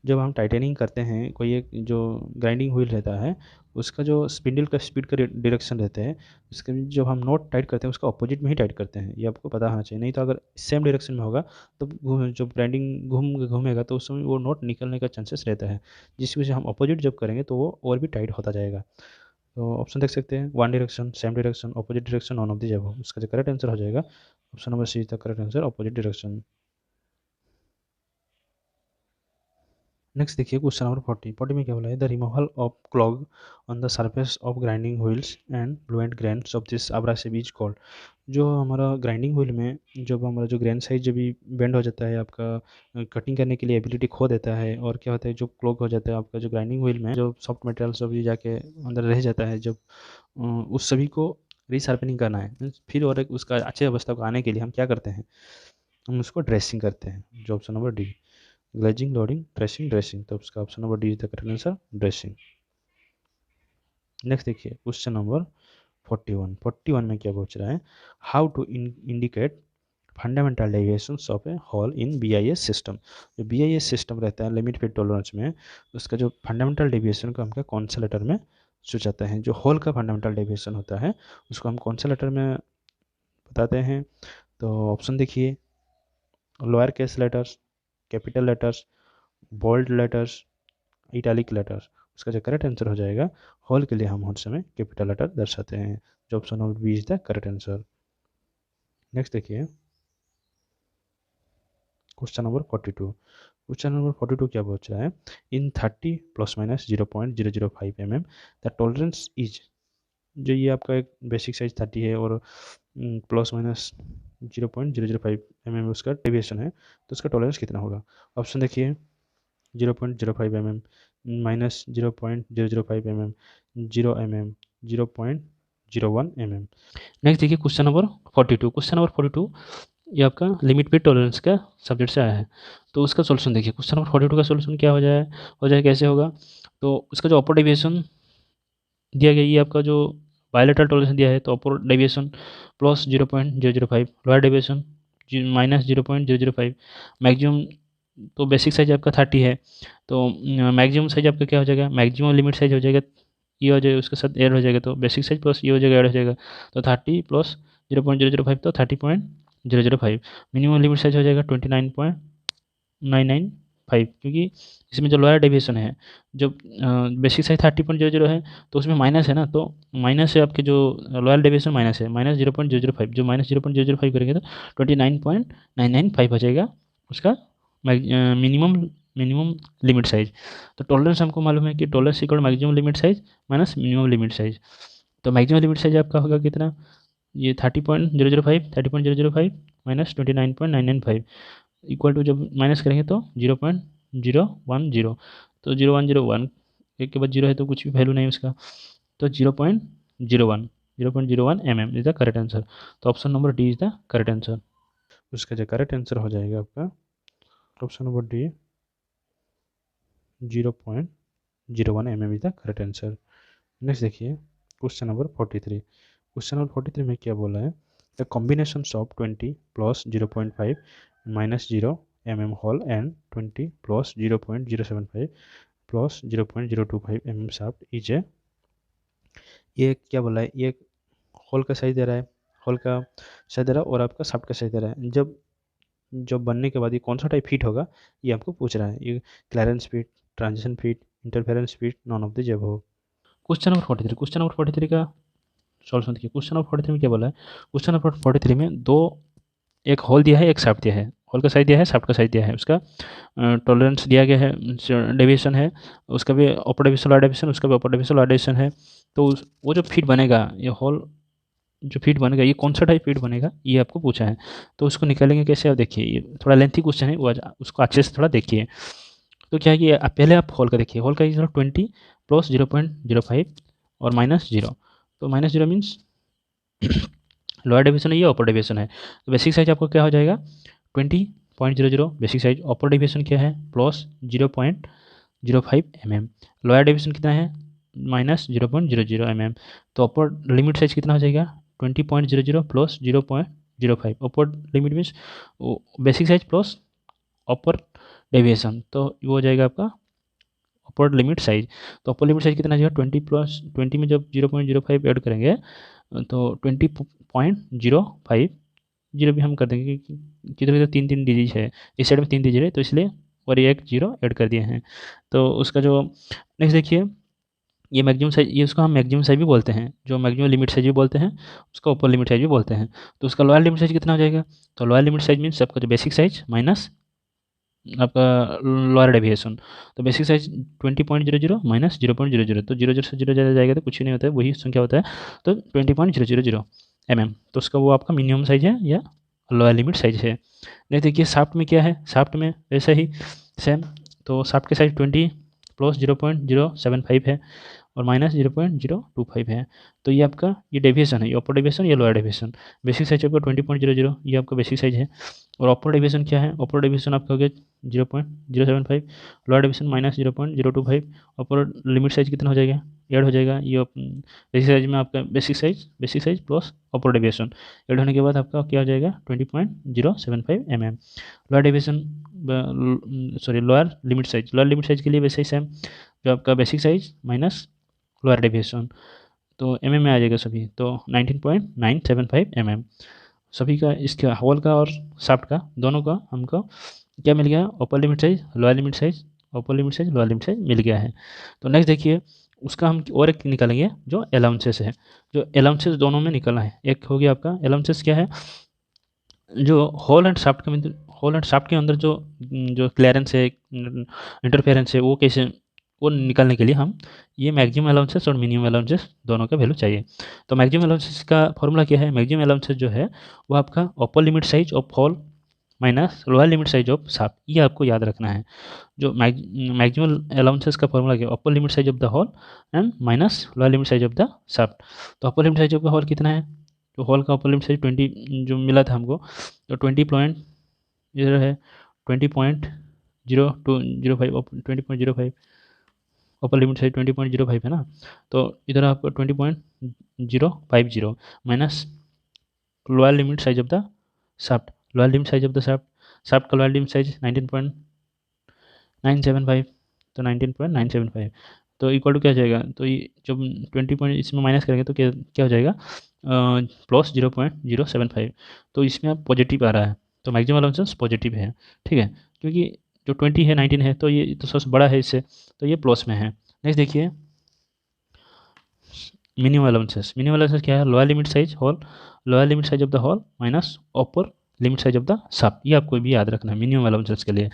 जब हम टाइटेनिंग करते हैं, कोई एक जो ग्राइंडिंग व्हील रहता है, उसका जो स्पिंडल का स्पीड का डायरेक्शन रहते हैं, उसके जब हम नोट टाइट करते हैं उसका अपोजिट में ही टाइट करते हैं, ये आपको पता होना चाहिए। नहीं तो अगर सेम डायरेक्शन में होगा तो जब ग्राइंडिंग घूमेगा तो उस समय वो नोट निकलने का चांसेस रहता है, जिसकी वजह से हम अपोजिट जब करेंगे तो वो और भी टाइट होता जाएगा। तो ऑप्शन देख सकते हैं, one direction, same direction, opposite direction, none of the above. उसका जो करेक्ट आंसर हो जाएगा option number C is the correct answer, opposite direction. Next देखिए क्वेश्चन नंबर 40 में क्या बोला है, the removal of clog on the surface of grinding wheels and fluent grains of this abrasive is called. जो हमारा ग्राइंडिंग व्हील में जब हमारा जो ग्रेन साइज जब भी बेंड हो जाता है, आपका कटिंग करने के लिए एबिलिटी खो देता है, और क्या होता है जो क्लॉग हो जाता है आपका जो ग्राइंडिंग व्हील में, जो सॉफ्ट मटेरियल सब भी जाके अंदर रह जाता है, जब उस सभी को रीशार्पनिंग करना है, फिर और एक उसका अच्छे अवस्था को आने के लिए हम क्या करते हैं, हम उसको ड्रेसिंग करते हैं, जो option number D, glazing, loading, tracing, dressing. तो उसका option number D is the correct answer, dressing. Next देखिए क्वेश्चन नंबर 41 में क्या पूछ रहा है, how to indicate fundamental deviations of a hole in BIS system. जो बीआईएस सिस्टम रहता है लिमिट फिट टॉलरेंस में, उसका जो फंडामेंटल डेविएशन को हम क्या कौन से लेटर में सोचाते हैं, जो हॉल का फंडामेंटल डेविएशन होता है उसको हम कौन से लेटर में बताते हैं। तो ऑप्शन देखिए, lower case letters, capital letters, bold letters, italic letters. उसका जो करेक्ट आंसर हो जाएगा, हॉल के लिए हम हर समय कैपिटल लेटर दर्शाते हैं, जो option number B is the correct answer. Next देखिए क्वेश्चन नंबर 42। क्वेश्चन नंबर 42 क्या पूछ रहा है, in 30 plus minus 0.005 mm the tolerance is. जो ये आपका एक बेसिक साइज 30 है और प्लस माइनस 0.005 mm उसका डेविएशन है, तो उसका टॉलरेंस कितना होगा। ऑप्शन देखिए, 0.05 mm, -0.005 mm, 0 mm, 0.01 mm। Next देखिए क्वेश्चन नंबर 42। क्वेश्चन नंबर 42 ये आपका लिमिट पे टॉलरेंस का सब्जेक्ट से आया है। तो उसका सॉल्यूशन देखिए, क्वेश्चन नंबर 42 का सॉल्यूशन क्या हो जाए कैसे होगा। तो उसका जो अपर डेविएशन दिया गया, ये आपका जो बायलेटरल टॉलरेंस दिया है, तो upper deviation plus 0.005, lower deviation -0.005, maximum तो बेसिक साइज आपका 30 है, तो मैक्सिमम साइज आपका क्या हो जाएगा, मैक्सिमम लिमिट साइज हो जाएगा, ये हो जाएगा उसके साथ ऐड हो जाएगा, तो बेसिक साइज प्लस ये हो जाएगा ऐड हो जाएगा, तो 30 प्लस 0.005 तो 30.005। मिनिमम लिमिट साइज हो जाएगा 29.995, क्योंकि इसमें जो लोअर डेविएशन है, जो बेसिक साइज 30.00 है, तो उसमें माइनस है ना, तो माइनस है आपके जो लोअर डेविएशन माइनस है, -0.005, जो -0.005 करेंगे तो 29.995 हो जाएगा उसका मिनिमम मिनिमम लिमिट साइज। तो टॉलरेंस हमको मालूम है कि tolerance equal maximum limit size minus minimum limit size. तो मैक्सिमम लिमिट साइज आपका होगा कितना, ये 30.005 माइनस 29.995 इक्वल टू, जब माइनस करेंगे तो 0.010, तो 0.101, एक के बाद जीरो है तो कुछ भी वैल्यू नहीं उसका, तो 0.01 mm is the correct answer. तो option number D is the correct answer. उसका जो करेक्ट आंसर हो जाएगा आपका option number D, 0.01 mm is the correct answer. Next देखिए क्वेश्चन नंबर 43। क्वेश्चन नंबर 43 में क्या बोला है, the combination of 20 plus 0.5 -0 mm hole and 20 plus 0.075 plus 0.025 mm shaft is A. ये क्या बोला है, ये होल का साइज दे रहा है, होल का साइज दे रहा है और आपका शाफ्ट का साइज दे रहा है, जब जब बनने के बाद ये कौन सा टाइप फिट होगा, ये आपको पूछ रहा है। ये clearance fit, transition fit, interference fit, non of the above. Question number 43 का सॉल्यूशन देखिए। क्वेश्चन नंबर 43 में क्या बोला है, क्वेश्चन नंबर 43 में दो एक होल दिया है, एक शाफ्ट दिया है, होल का साइज दिया है, शाफ्ट का साइज दिया है, उसका टॉलरेंस दिया गया है, डेविएशन है, उसका भी अपर डेविएशन लोअर डेविएशन, उसका भी अपर डेविएशन लोअर डेविएशन है। तो वो जो फिट बनेगा, ये होल जो फीट बनेगा, ये कौन सा टाइप फीट बनेगा, ये आपको पूछा है। तो उसको निकालेंगे कैसे, आप देखिए, ये थोड़ा लेंथी क्वेश्चन है, वो उसको अच्छे से थोड़ा देखिए। तो क्या है कि पहले आप होल का देखिए, होल का 20 प्लस 0.05 और माइनस 0। तो माइनस 0 मीन्स लोअर डेविएशन है, ये अपर डेविएशन है। तो बेसिक साइज आपको क्या हो जाएगा, 20.00 बेसिक साइज। अपर डेविएशन क्या है, प्लस 0.05 mm। लोअर डेविएशन कितना है, माइनस 0.00 mm। तो अपर लिमिट साइज कितना हो जाएगा, 20.00 plus 0.05। Upper limit means basic size plus upper deviation, तो वो हो जाएगा आपका अपर लिमिट साइज। तो अपर लिमिट साइज कितना हो जाएगा, 20 प्लस 20 में जब 0.05 ऐड करेंगे तो 20.05, जीरो भी हम कर देंगे क्योंकि किधर किधर 3 डिजिट है, इस साइड में 3 डिजिट है, तो इसलिए और ये एक जीरो ऐड कर दिए हैं। तो उसका जो नेक्स्ट देखिए, ये मैक्सिमम साइज, ये उसको हम मैक्सिमम साइज भी बोलते हैं, जो मैक्सिमम लिमिट साइज भी बोलते हैं, उसका ऊपर लिमिट साइज भी बोलते हैं। तो उसका लोअर लिमिट साइज कितना हो जाएगा, तो लोअर लिमिट साइज मीन्स आपका जो बेसिक साइज माइनस आपका लोअर डेविएशन। तो बेसिक साइज 20.00 माइनस 0.00, तो 00 से 0 ज़्यादा जाएगा तो कुछ भी नहीं होता है, वही संख्या होता है। तो 20.000 mm, तो उसका वो आपका मिनिमम साइज है या लोअर लिमिट साइज है। नहीं देखिए शाफ्ट में क्या है, शाफ्ट में वैसा ही सेम। तो शाफ्ट के साइज 20 प्लस 0.075 है और माइनस 0.025 है। तो ये आपका ये डेविएशन है, ये अपर डेविएशन, ये लोअर डेविएशन। बेसिक साइज आपका 20.00, ये आपका बेसिक साइज है। और अपर डेविएशन क्या है, अपर डेविएशन आपका हो गया 0.075, लोअर डेविएशन माइनस 0.025। अपर लिमिट साइज कितना हो जाएगा, ऐड हो जाएगा ये बेसिक साइज में आपका basic size plus upper deviation add होने के बाद आपका क्या हो जाएगा 20.075 mm। Lower deviation sorry lower limit size के लिए वैसे ही सेम, जो आपका basic size minus lower deviation, तो mm में आ जाएगा सभी, तो 19.975 mm सभी का, इसका होल का और शाफ्ट का दोनों का हमको क्या मिल गया, upper limit size lower limit size, upper limit size lower limit size मिल गया है। तो नेक्स्ट देखिए, उसका हम और एक निकालेंगे जो अलाउंसेस है, जो अलाउंसेस दोनों में निकलना है। एक हो गया आपका अलाउंसेस क्या है, जो होल एंड शाफ्ट के अंदर, होल एंड शाफ्ट के अंदर जो जो क्लियरेंस है, इंटरफेरेंस है, वो कैसे, वो निकालने के लिए हम ये मैक्सिमम अलाउंसेस और मिनिमम अलाउंसेस दोनों का वैल्यू चाहिए। तो मैक्सिमम अलाउंसेस का फॉर्मूला क्या है, मैक्सिमम अलाउंसेस जो है वो आपका upper limit size of hole minus lower limit size of shaft, ये आपको याद रखना है। जो मैक्सिमम अलाउंसेस का फॉर्मूला क्या है, upper limit size of the hole and minus lower limit size of the shaft. तो upper limit size of the hole कितना है, तो होल का अपर लिमिट साइज 20 जो मिला था हमको, तो 20 इधर है 20.0205, 20.05 अपर लिमिट साइज 20.05 है ना, तो इधर आपको 20.050 minus lower limit size of the shaft, lower limit size of the shaft, shaft का लोअर लिमिट साइज 19.975, तो 19.975 तो इक्वल टू क्या हो जाएगा, तो ये जब 20 पॉइंट इसमें माइनस करेंगे तो क्या क्या हो जाएगा, प्लस 0.075। तो इसमें अब पॉजिटिव आ रहा है, तो मैक्सिमम अलाउंसेस पॉजिटिव है, ठीक है, क्योंकि जो 20 है 19 है, तो ये तो सबसे बड़ा है इससे, तो ये प्लस में है। नेक्स्ट देखिए मिनिमम अलाउंसेस क्या है, lower limit size hole, lower limit size of the hole minus upper limit size of the shaft, ये आपको भी याद रखना है मिनिमम अलाउंसेस के लिए।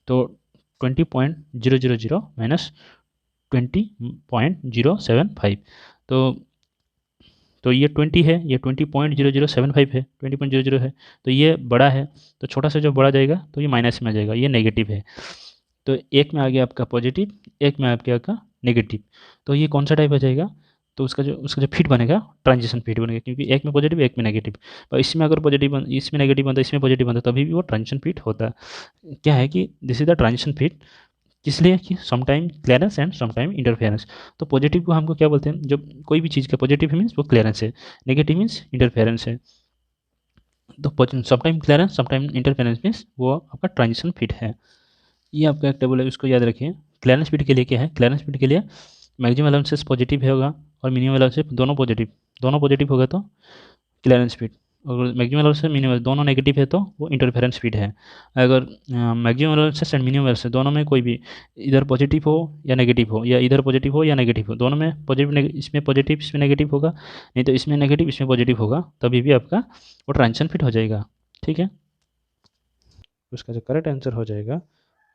तो 20.000 माइनस 20.075, तो ये 20 है, ये 20.0075 है, 20.00 है, तो ये बड़ा है, तो छोटा सा जो बड़ा जाएगा तो ये माइनस में आ जाएगा, ये नेगेटिव है। तो एक में आ गया आपका पॉजिटिव, एक में आपके आपका नेगेटिव, तो ये कौन सा टाइप आ जाएगा, तो उसका जो फिट बनेगा ट्रांजिशन फिट बनेगा, क्योंकि एक में पॉजिटिव एक में नेगेटिव, और इसमें अगर पॉजिटिव इसमें नेगेटिव बनता है इसमें पॉजिटिव बनता है तभी भी वो ट्रांजिशन फिट होता है। क्या है कि this is the transition fit, इसलिए कि sometime clearance and sometime interference. तो पॉजिटिव को हमको क्या बोलते हैं, जब कोई भी चीज़ का पॉजिटिव मीन्स वो क्लियरेंस है, नेगेटिव मीन्स इंटरफेरेंस है। तो sometime clearance sometime interference means वो आपका ट्रांजिशन फिट है। ये आपका एक टेबल है, उसको याद रखिए। क्लियरेंस फिट के लिए क्या है, क्लियरेंस फिट के लिए मैक्सिमम अलाउंसेस पॉजिटिव होगा और मिनिमम अलाउंसेस दोनों पॉजिटिव होगा तो क्लियरेंस फिट, अगर मैक्सिमम अलाउंसेस मिनिमम दोनों नेगेटिव है तो वो इंटरफेरेंस फिट है। अगर maximum allowances and minimum allowances दोनों में कोई भी इधर पॉजिटिव हो या नेगेटिव हो, या इधर पॉजिटिव हो या नेगेटिव हो, दोनों में पॉजिटिव इसमें पॉजिटिव इसमें नेगेटिव होगा, नहीं तो इसमें नेगेटिव इसमें पॉजिटिव होगा, तभी भी आपका वो ट्रांजिशन फिट हो जाएगा, ठीक है। उसका जो करेक्ट आंसर हो जाएगा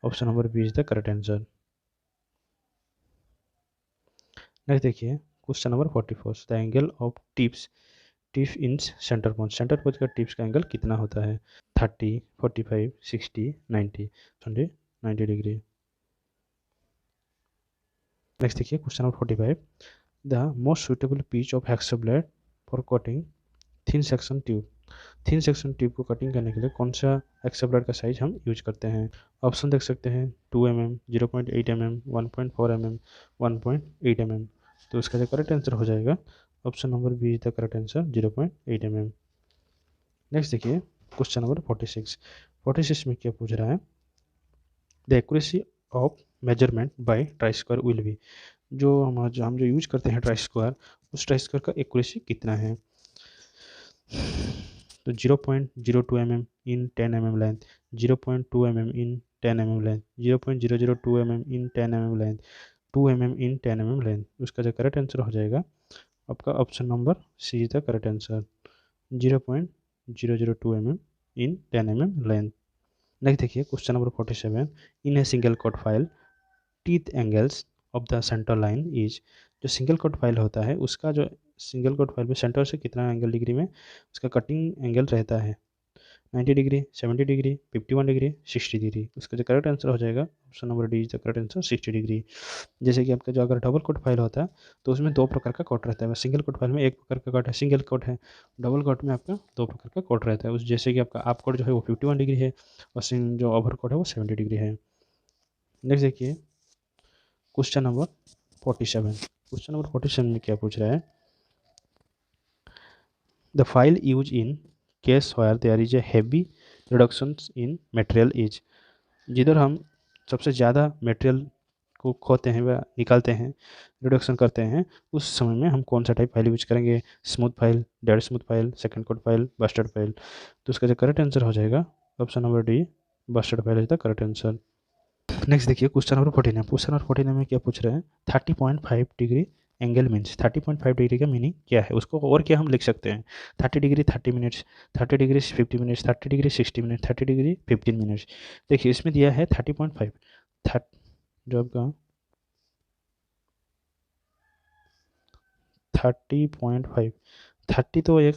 option number B is the correct answer. Next देखिए question number 44, the angle of tip in centre point का टिप्स का एंगल कितना होता है? 30, 45, 60, 90, 90 डिग्री। नेक्स्ट देखिए question number 45, the most suitable pitch of hacksaw blade for cutting thin section tube. Thin section tube को कटिंग करने के लिए कौन सा हेक्सो ब्लेड का साइज हम यूज करते हैं? ऑप्शन देख सकते हैं 2 mm, 0.8 mm, 1.4 mm, 1.8 mm। तो इसका जो करेक्ट आंसर हो जाएगा option number B is the correct answer 0.8 mm। Next देखिए क्वेश्चन नंबर 46 में क्या पूछ रहा है? The accuracy of measurement by try square will be. हम जो यूज करते हैं ट्राई स्क्वायर, उस ट्राई स्क्वायर का एक्यूरेसी कितना है? तो 0.02 mm in 10 mm length, 0.2 mm in 10 mm length, 0.002 mm in 10 mm length, 2 mm in 10 mm length. उसका जो करेक्ट आंसर हो जाएगा आपका option number C is the correct answer 0.002 mm in 10 mm length. Next देखिए question number 47, in a single cut file teeth angles of the centre line is. जो सिंगल कोड फाइल होता है उसका जो सिंगल कोड फाइल में सेंटर से कितना एंगल डिग्री में उसका कटिंग एंगल रहता है? 90 डिग्री, 70 डिग्री, 51 डिग्री, 60 डिग्री। उसका जो करेक्ट आंसर हो जाएगा option number D is the correct answer 60 degree. जैसे कि आपका जो अगर डबल कोट फाइल होता है तो उसमें दो प्रकार का कोट रहता है। सिंगल कोट फाइल में एक प्रकार का कोट है, सिंगल कोट है। डबल कोट में आपका दो प्रकार का कोट रहता है। उस जैसे कि आपका आप कोट जो है वो 51 डिग्री है और जो ओवर कोट है वो 70 डिग्री है। नेक्स्ट देखिए क्वेश्चन नंबर 47। क्वेश्चन नंबर 47 में क्या पूछ रहा है? The file use in case where there is a heavy reduction in material is. जिधर हम सबसे ज़्यादा मटेरियल को खोते हैं व निकालते हैं, रिडक्शन करते हैं, उस समय में हम कौन सा टाइप फाइल यूज करेंगे? Smooth file, dead smooth file, second code file, bustard file. तो उसका जो करेक्ट आंसर हो जाएगा option number D, bustard file is the correct answer. Next देखिए क्वेश्चन नंबर 49। क्वेश्चन नंबर 49 में क्या पूछ रहे हैं? 30.5 डिग्री एंगल मीन्स 30.5 डिग्री का मीनिंग क्या है? उसको और क्या हम लिख सकते हैं? 30 degree 30 minutes, 30 degree 50 minutes, 30 degree 60 minute, 30 degree 15 minutes. देखिए इसमें दिया है 30.5, जो आपका 30.5, 30 तो एक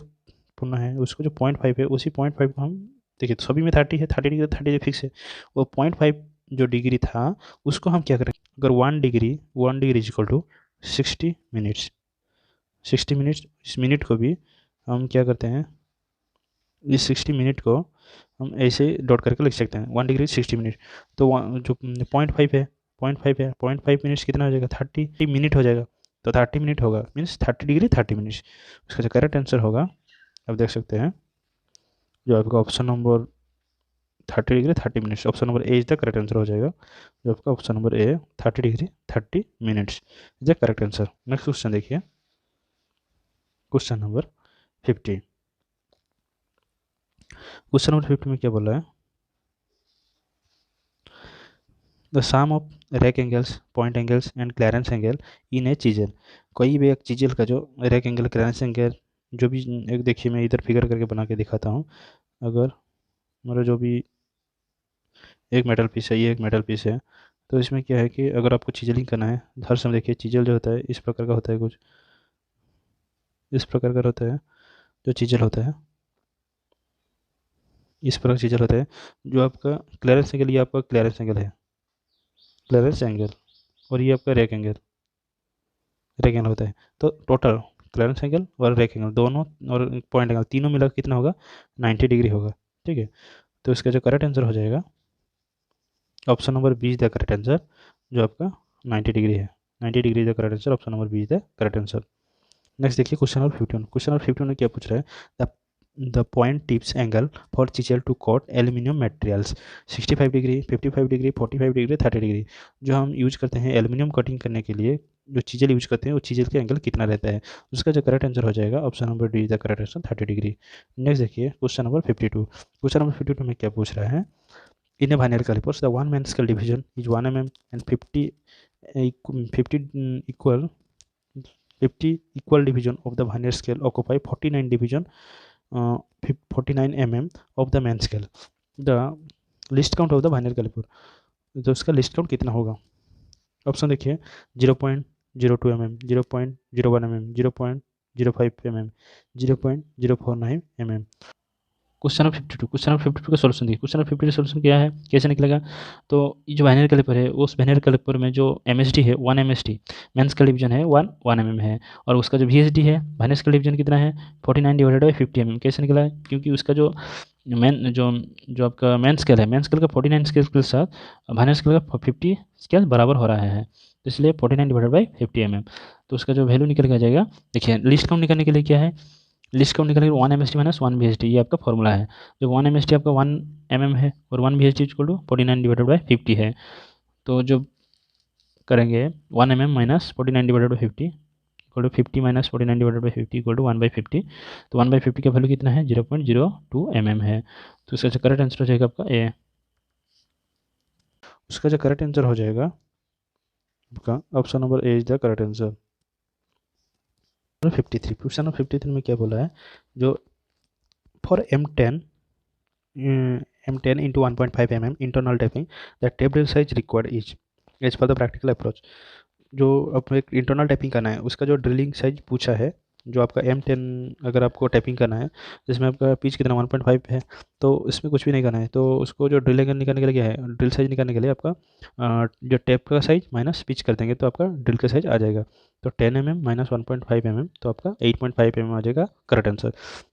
पूर्ण है, उसको जो 0.5 है उसी 0.5 को हम देखिए तो सभी में 30 है, 30 डिग्री 30 फिक्स है। वो 0.5 जो डिग्री था उसको हम क्या करें? अगर 1 degree is equal to 60 minutes, 60 minutes, इस मिनट को भी हम क्या करते हैं, इस 60 मिनट को हम ऐसे डॉट करके लिख सकते हैं 1 डिग्री 60 मिनट। तो जो 0.5 है, 0.5 मिनट्स कितना हो जाएगा? 30 मिनट हो जाएगा। तो 30 मिनट होगा मीन्स 30 डिग्री 30 मिनट्स। उसका जो करेक्ट आंसर होगा अब देख सकते हैं जो आपका option number 30 degree 30 minutes, option number A is the correct answer हो जाएगा। जो आपका option number A 30 degree 30 minutes is the correct answer. Next question देखिए क्वेश्चन नंबर 50। क्वेश्चन नंबर 50 में क्या बोला है? The sum of rake angles, point angles and clearance angle in a chisel. कोई भी एक चीजल का जो रैक एंगल, क्लियरेंस एंगल जो भी एक, देखिए मैं इधर फिगर करके बना के दिखाता हूँ। अगर मेरा जो भी एक मेटल पीस है, ये एक मेटल पीस है, तो इसमें क्या है कि अगर आपको चीजलिंग करना है, हर समय देखिए चीजल जो होता है इस प्रकार का होता है, कुछ इस प्रकार का होता है जो चीजल होता है, इस प्रकार चीजल होता है। जो आपका क्लियरेंस एंगल, ये आपका क्लियरेंस एंगल है, क्लियरेंस एंगल, और ये आपका रैक एंगल, रैक एंगल होता है। तो टोटल क्लियरेंस एंगल और रैक एंगल दोनों और पॉइंट एंगल तीनों मिला कितना होगा? 90 डिग्री होगा। ठीक है, तो इसका जो करेक्ट आंसर हो जाएगा option number B is the correct answer, जो आपका 90 डिग्री है। 90 degree is the correct answer, option number B is the correct answer. Next देखिए क्वेश्चन नंबर 51। क्वेश्चन नंबर 51 में क्या पूछ रहा है? The the point tips angle for chisel to cut aluminium materials 65 degree, 55 degree, 45 degree, 30 degree. जो हम यूज करते हैं एल्यूमिनियम कटिंग करने के लिए, जो चीजल यूज करते हैं वो चीजल के एंगल कितना रहता है? उसका जो करेक्ट आंसर हो जाएगा option number D is the correct answer 30 degree. Next देखिए क्वेश्चन नंबर 52। क्वेश्चन नंबर 52 में क्या पूछ रहा है? In a binary calipers, the one man scale division is 1 mm and 50 equal 50 equal division of the binary scale occupy 49 division 49 mm of the main scale, the least count of the vernier calliper, तो उसका लिस्ट काउंट कितना होगा। ऑप्शन देखिए 0.02 mm, 0.01 mm, 0.05 mm, 0.049 mm। Question number 52, question number 52 का सोल्यूशन देखिए। क्वेश्चन नंबर 52 का सोल्यूशन क्या है, कैसे निकलेगा। तो ये जो बाइनरी कैलिपर है, उस बाइनरी कैलिपर में जो एमएसडी है 1 एमएसडी, मेन स्केल डिवीजन है 1 mm है, और उसका जो वीएसडी है बाइनरी स्केल डिवीजन कितना है 49 डिवाइडेड बाई 50 mm। कैसे निकला है, क्योंकि उसका जो मेन जो जो आपका मेन स्केल है, मेन स्केल का 49 स्केल के साथ बाइनरी स्केल का 50 स्केल बराबर हो रहा है, तो इसलिए 49 डिवाइडेड बाई 50 mm। तो उसका जो वैल्यू निकल के आ जाएगा। देखिए लिस्ट काउंट निकालने के लिए क्या है, लिस्ट काउंट निकलेगा 1 एमएसटी माइनस 1 बीएसटी, ये आपका फॉर्मूला है। जो 1 एमएसटी आपका 1 है और 1 BST equal to 49 divided by 50 है। तो जो करेंगे 1 minus 49 divided by 50 equal to 50 minus 49 divided by 50 equal to 1/50। तो 1/50 का वैल्यू कितना है 0.02 है। तो इसका जो करेक्ट आंसर हो जाएगा आपका ए। उसका जो करेक्ट आंसर हो जाएगा आपका option number A is the correct answer. 53, question number 53 में क्या बोला है, जो for M10 into 1.5 mm internal tapping, the tape drill size required is as per the practical approach। जो आपको एक इंटरनल टैपिंग करना है उसका जो ड्रिलिंग साइज पूछा है, जो आपका M10 अगर आपको टैपिंग करना है जिसमें आपका पिच कितना 1.5 है, तो इसमें कुछ भी नहीं करना है। तो उसको जो ड्रिलिंग निकालने के लिए क्या है, ड्रिल साइज निकालने के लिए आपका जो टेप का साइज माइनस पिच कर देंगे तो आपका ड्रिल का साइज आ जाएगा। तो 10 mm माइनस 1.5 mm, तो आपका 8.5 mm आ जाएगा करेक्ट आंसर।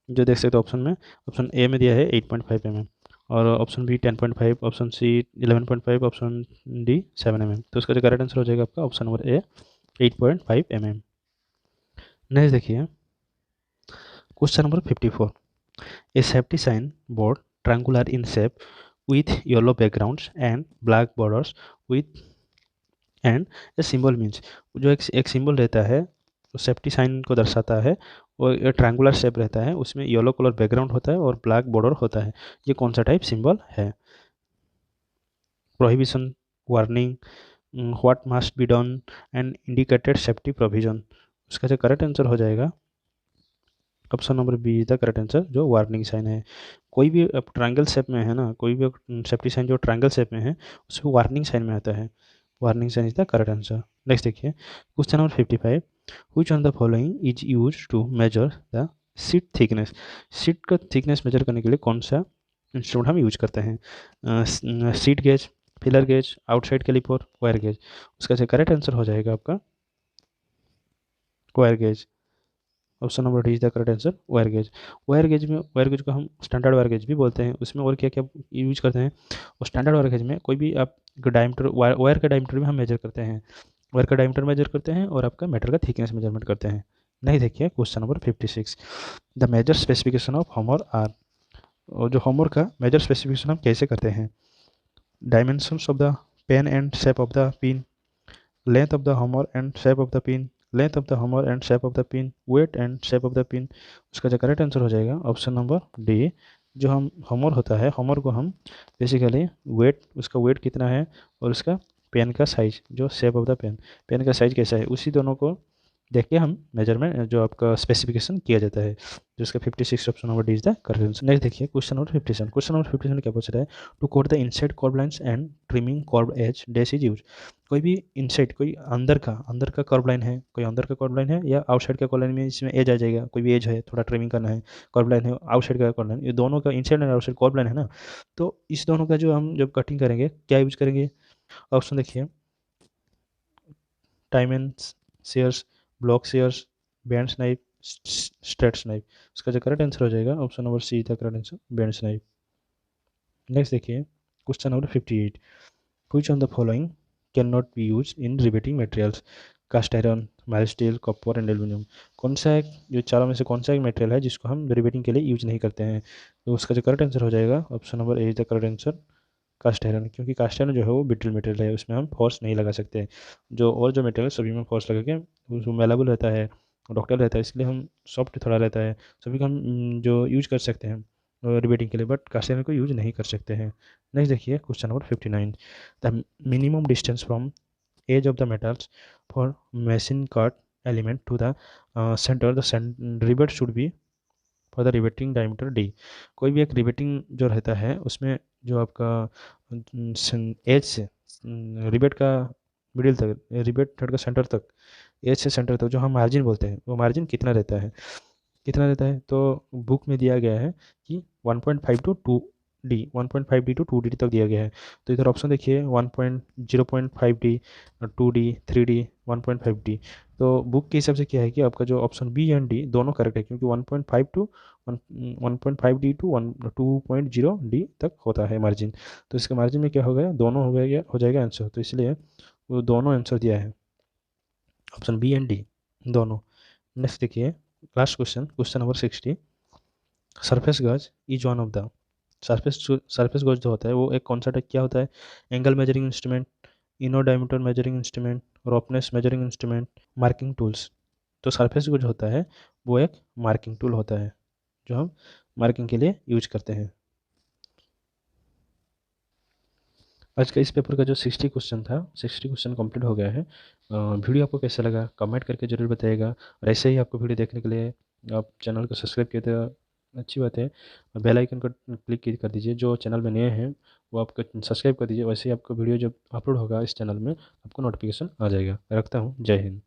जो देख सकते हो ऑप्शन में, ऑप्शन ए में दिया है 8.5 mm, और option B 10.5, option C 11.5, option D 7 mm। तो उसका जो करेक्ट आंसर हो जाएगा आपका option number A 8.5 mm। Next देखिए question number 54, a safety sign board triangular in shape with yellow backgrounds and black borders with and a symbol means, जो एक सिंबल रहता है वो सेफ्टी साइन को दर्शाता है, और ट्रायंगुलर शेप रहता है, उसमें येलो कलर बैकग्राउंड होता है और ब्लैक बॉर्डर होता है। ये कौन सा टाइप सिंबल है। Prohibition, warning, what must be done and indicated safety provision. उसका जो करेक्ट आंसर हो जाएगा option number B is the correct answer, जो वार्निंग साइन है। कोई भी ट्रायंगल शेप में है ना, कोई भी सेफ्टी साइन जो ट्रायंगल शेप में है उसमें वार्निंग साइन में आता है। Warning sign is the correct answer. Next देखिए question number 55, which one the following is use to measure the sheet thickness. Sheet का थिकनेस मेजर करने के लिए कौन सा इंस्ट्रूमेंट हम यूज करते हैं। Sheet gauge, feeler gauge, outside calliper, wire gauge. उसका जो करेक्ट आंसर हो जाएगा आपका wire gauge. Option number D is the correct answer, wire gauge. Wire gauge को हम स्टैंडर्ड वायर गेज भी बोलते हैं। उसमें और क्या क्या यूज करते हैं, और स्टैंडर्ड वायर गेज में कोई भी आप डायमीटर वायर का डायमीटर भी हम मेजर करते हैं, वायर का डायमीटर मेजर करते हैं और आपका मेटल का थिकनेस मेजरमेंट करते हैं। नहीं देखिए question number 56, the major specification of hammer are. और जो हैमर का मेजर स्पेसिफिकेशन हम कैसे करते हैं, dimensions of the pen and shape of the pin, length of the hammer and shape of the pin, length of the hammer and shape of the pin, weight and shape of the pin। उसका जो करेक्ट आंसर हो जाएगा ऑप्शन नंबर डी। जो हम हमर होता है, हमर को हम बेसिकली वेट, उसका वेट कितना है और उसका पेन का साइज, जो shape of the pen, pen का साइज कैसा है, उसी दोनों को देख के हम मेजरमेंट जो आपका स्पेसिफिकेशन किया जाता है। जिसका 56 option number D is the correct answer. Next देखिए क्वेश्चन नंबर 57, क्वेश्चन नंबर 57 क्या पूछ रहा है, to coat the inside curve lines and trimming curve edge dash is use. कोई भी इनसाइड, कोई अंदर का कर्व लाइन है, कोई अंदर का कर्व लाइन है या आउटसाइड का कर्व लाइन में इसमें एज आ जाएगा, कोई भी एज है थोड़ा ट्रिमिंग करना है, कर्व लाइन है, आउटसाइड का कर्व लाइन, ये दोनों का inside and outside curve line है ना, तो इस दोनों का जो हम जब कटिंग करेंगे क्या यूज करेंगे। ऑप्शन देखिए diamonds, shares, block shares, band knife, straight knife. उसका जो करेक्ट आंसर हो जाएगा ऑप्शन नंबर सी था correct answer, band knife. Next देखिए question number 58, which on the following can not be use in riveting materials, cast iron, mild steel, copper and aluminium. कौन सा एक, जो चारों में से कौन सा एक मटेरियल है जिसको हम रिवेटिंग के लिए यूज नहीं करते हैं। तो उसका जो करेक्ट आंसर हो जाएगा option number A is the correct answer, cast iron. क्योंकि कास्ट आयरन जो है वो ब्रिटल मटेरियल है, उसमें हम फोर्स नहीं लगा सकते। जो और जो मटेरियल सभी में फोर्स लगा के उसमें मेलेबल रहता है, डॉक्टर रहता है, इसलिए हम सॉफ्ट थोड़ा रहता है, सभी को हम जो यूज कर सकते हैं रिवेटिंग के लिए, बट कास्ट आयरन को यूज नहीं कर सकते हैं। नेक्स्ट देखिए question number 59, the minimum distance from edge of the metals for machine cut element to the center, the rivet should be for the riveting diameter D. कोई भी एक रिवेटिंग जो रहता है उसमें जो आपका एज से रिवेट का मिडिल तक, रिवेट थ्रेड का सेंटर तक, एज से सेंटर तक जो हम मार्जिन बोलते हैं, वो मार्जिन कितना रहता है, कितना रहता है। तो बुक में दिया गया है कि 1.5 to 2D, 1.5 D to 2D तक दिया गया है। तो इधर ऑप्शन देखिए 1.0.5D, 2D, 3D, 1.5D। तो बुक के हिसाब से क्या है कि आपका जो ऑप्शन बी एंड डी दोनों करेक्ट है, क्योंकि 1.5 टू 1.5D टू 2.0D तक होता है मार्जिन। तो इसका मार्जिन में क्या हो गया, दोनों हो गया, हो जाएगा आंसर। तो इसलिए वो दोनों आंसर दिया है, ऑप्शन बी एंड डी दोनों। नेक्स्ट देखिए, last question, question number 60। Surface gauge is one of the, surface gauge जो होता है वो एक कौन सा टाइप क्या होता है, angle measuring instrument, inner diameter measuring instrument, roughness measuring instrument, marking tools. तो सरफेस गज होता है वो एक मार्किंग टूल होता है जो हम मार्किंग के लिए यूज करते हैं। आज का इस पेपर का जो 60 क्वेश्चन था, 60 क्वेश्चन कंप्लीट हो गया है। वीडियो आपको कैसा लगा कमेंट करके ज़रूर बताइएगा, और ऐसे ही आपको वीडियो देखने के लिए आप चैनल को सब्सक्राइब किए तो अच्छी बात है, और बेल आइकन को क्लिक कर दीजिए। जो चैनल में नए हैं वो आपको सब्सक्राइब कर दीजिए, वैसे ही आपको वीडियो जब अपलोड होगा इस चैनल में आपको नोटिफिकेशन आ जाएगा। रखता हूँ, जय हिंद।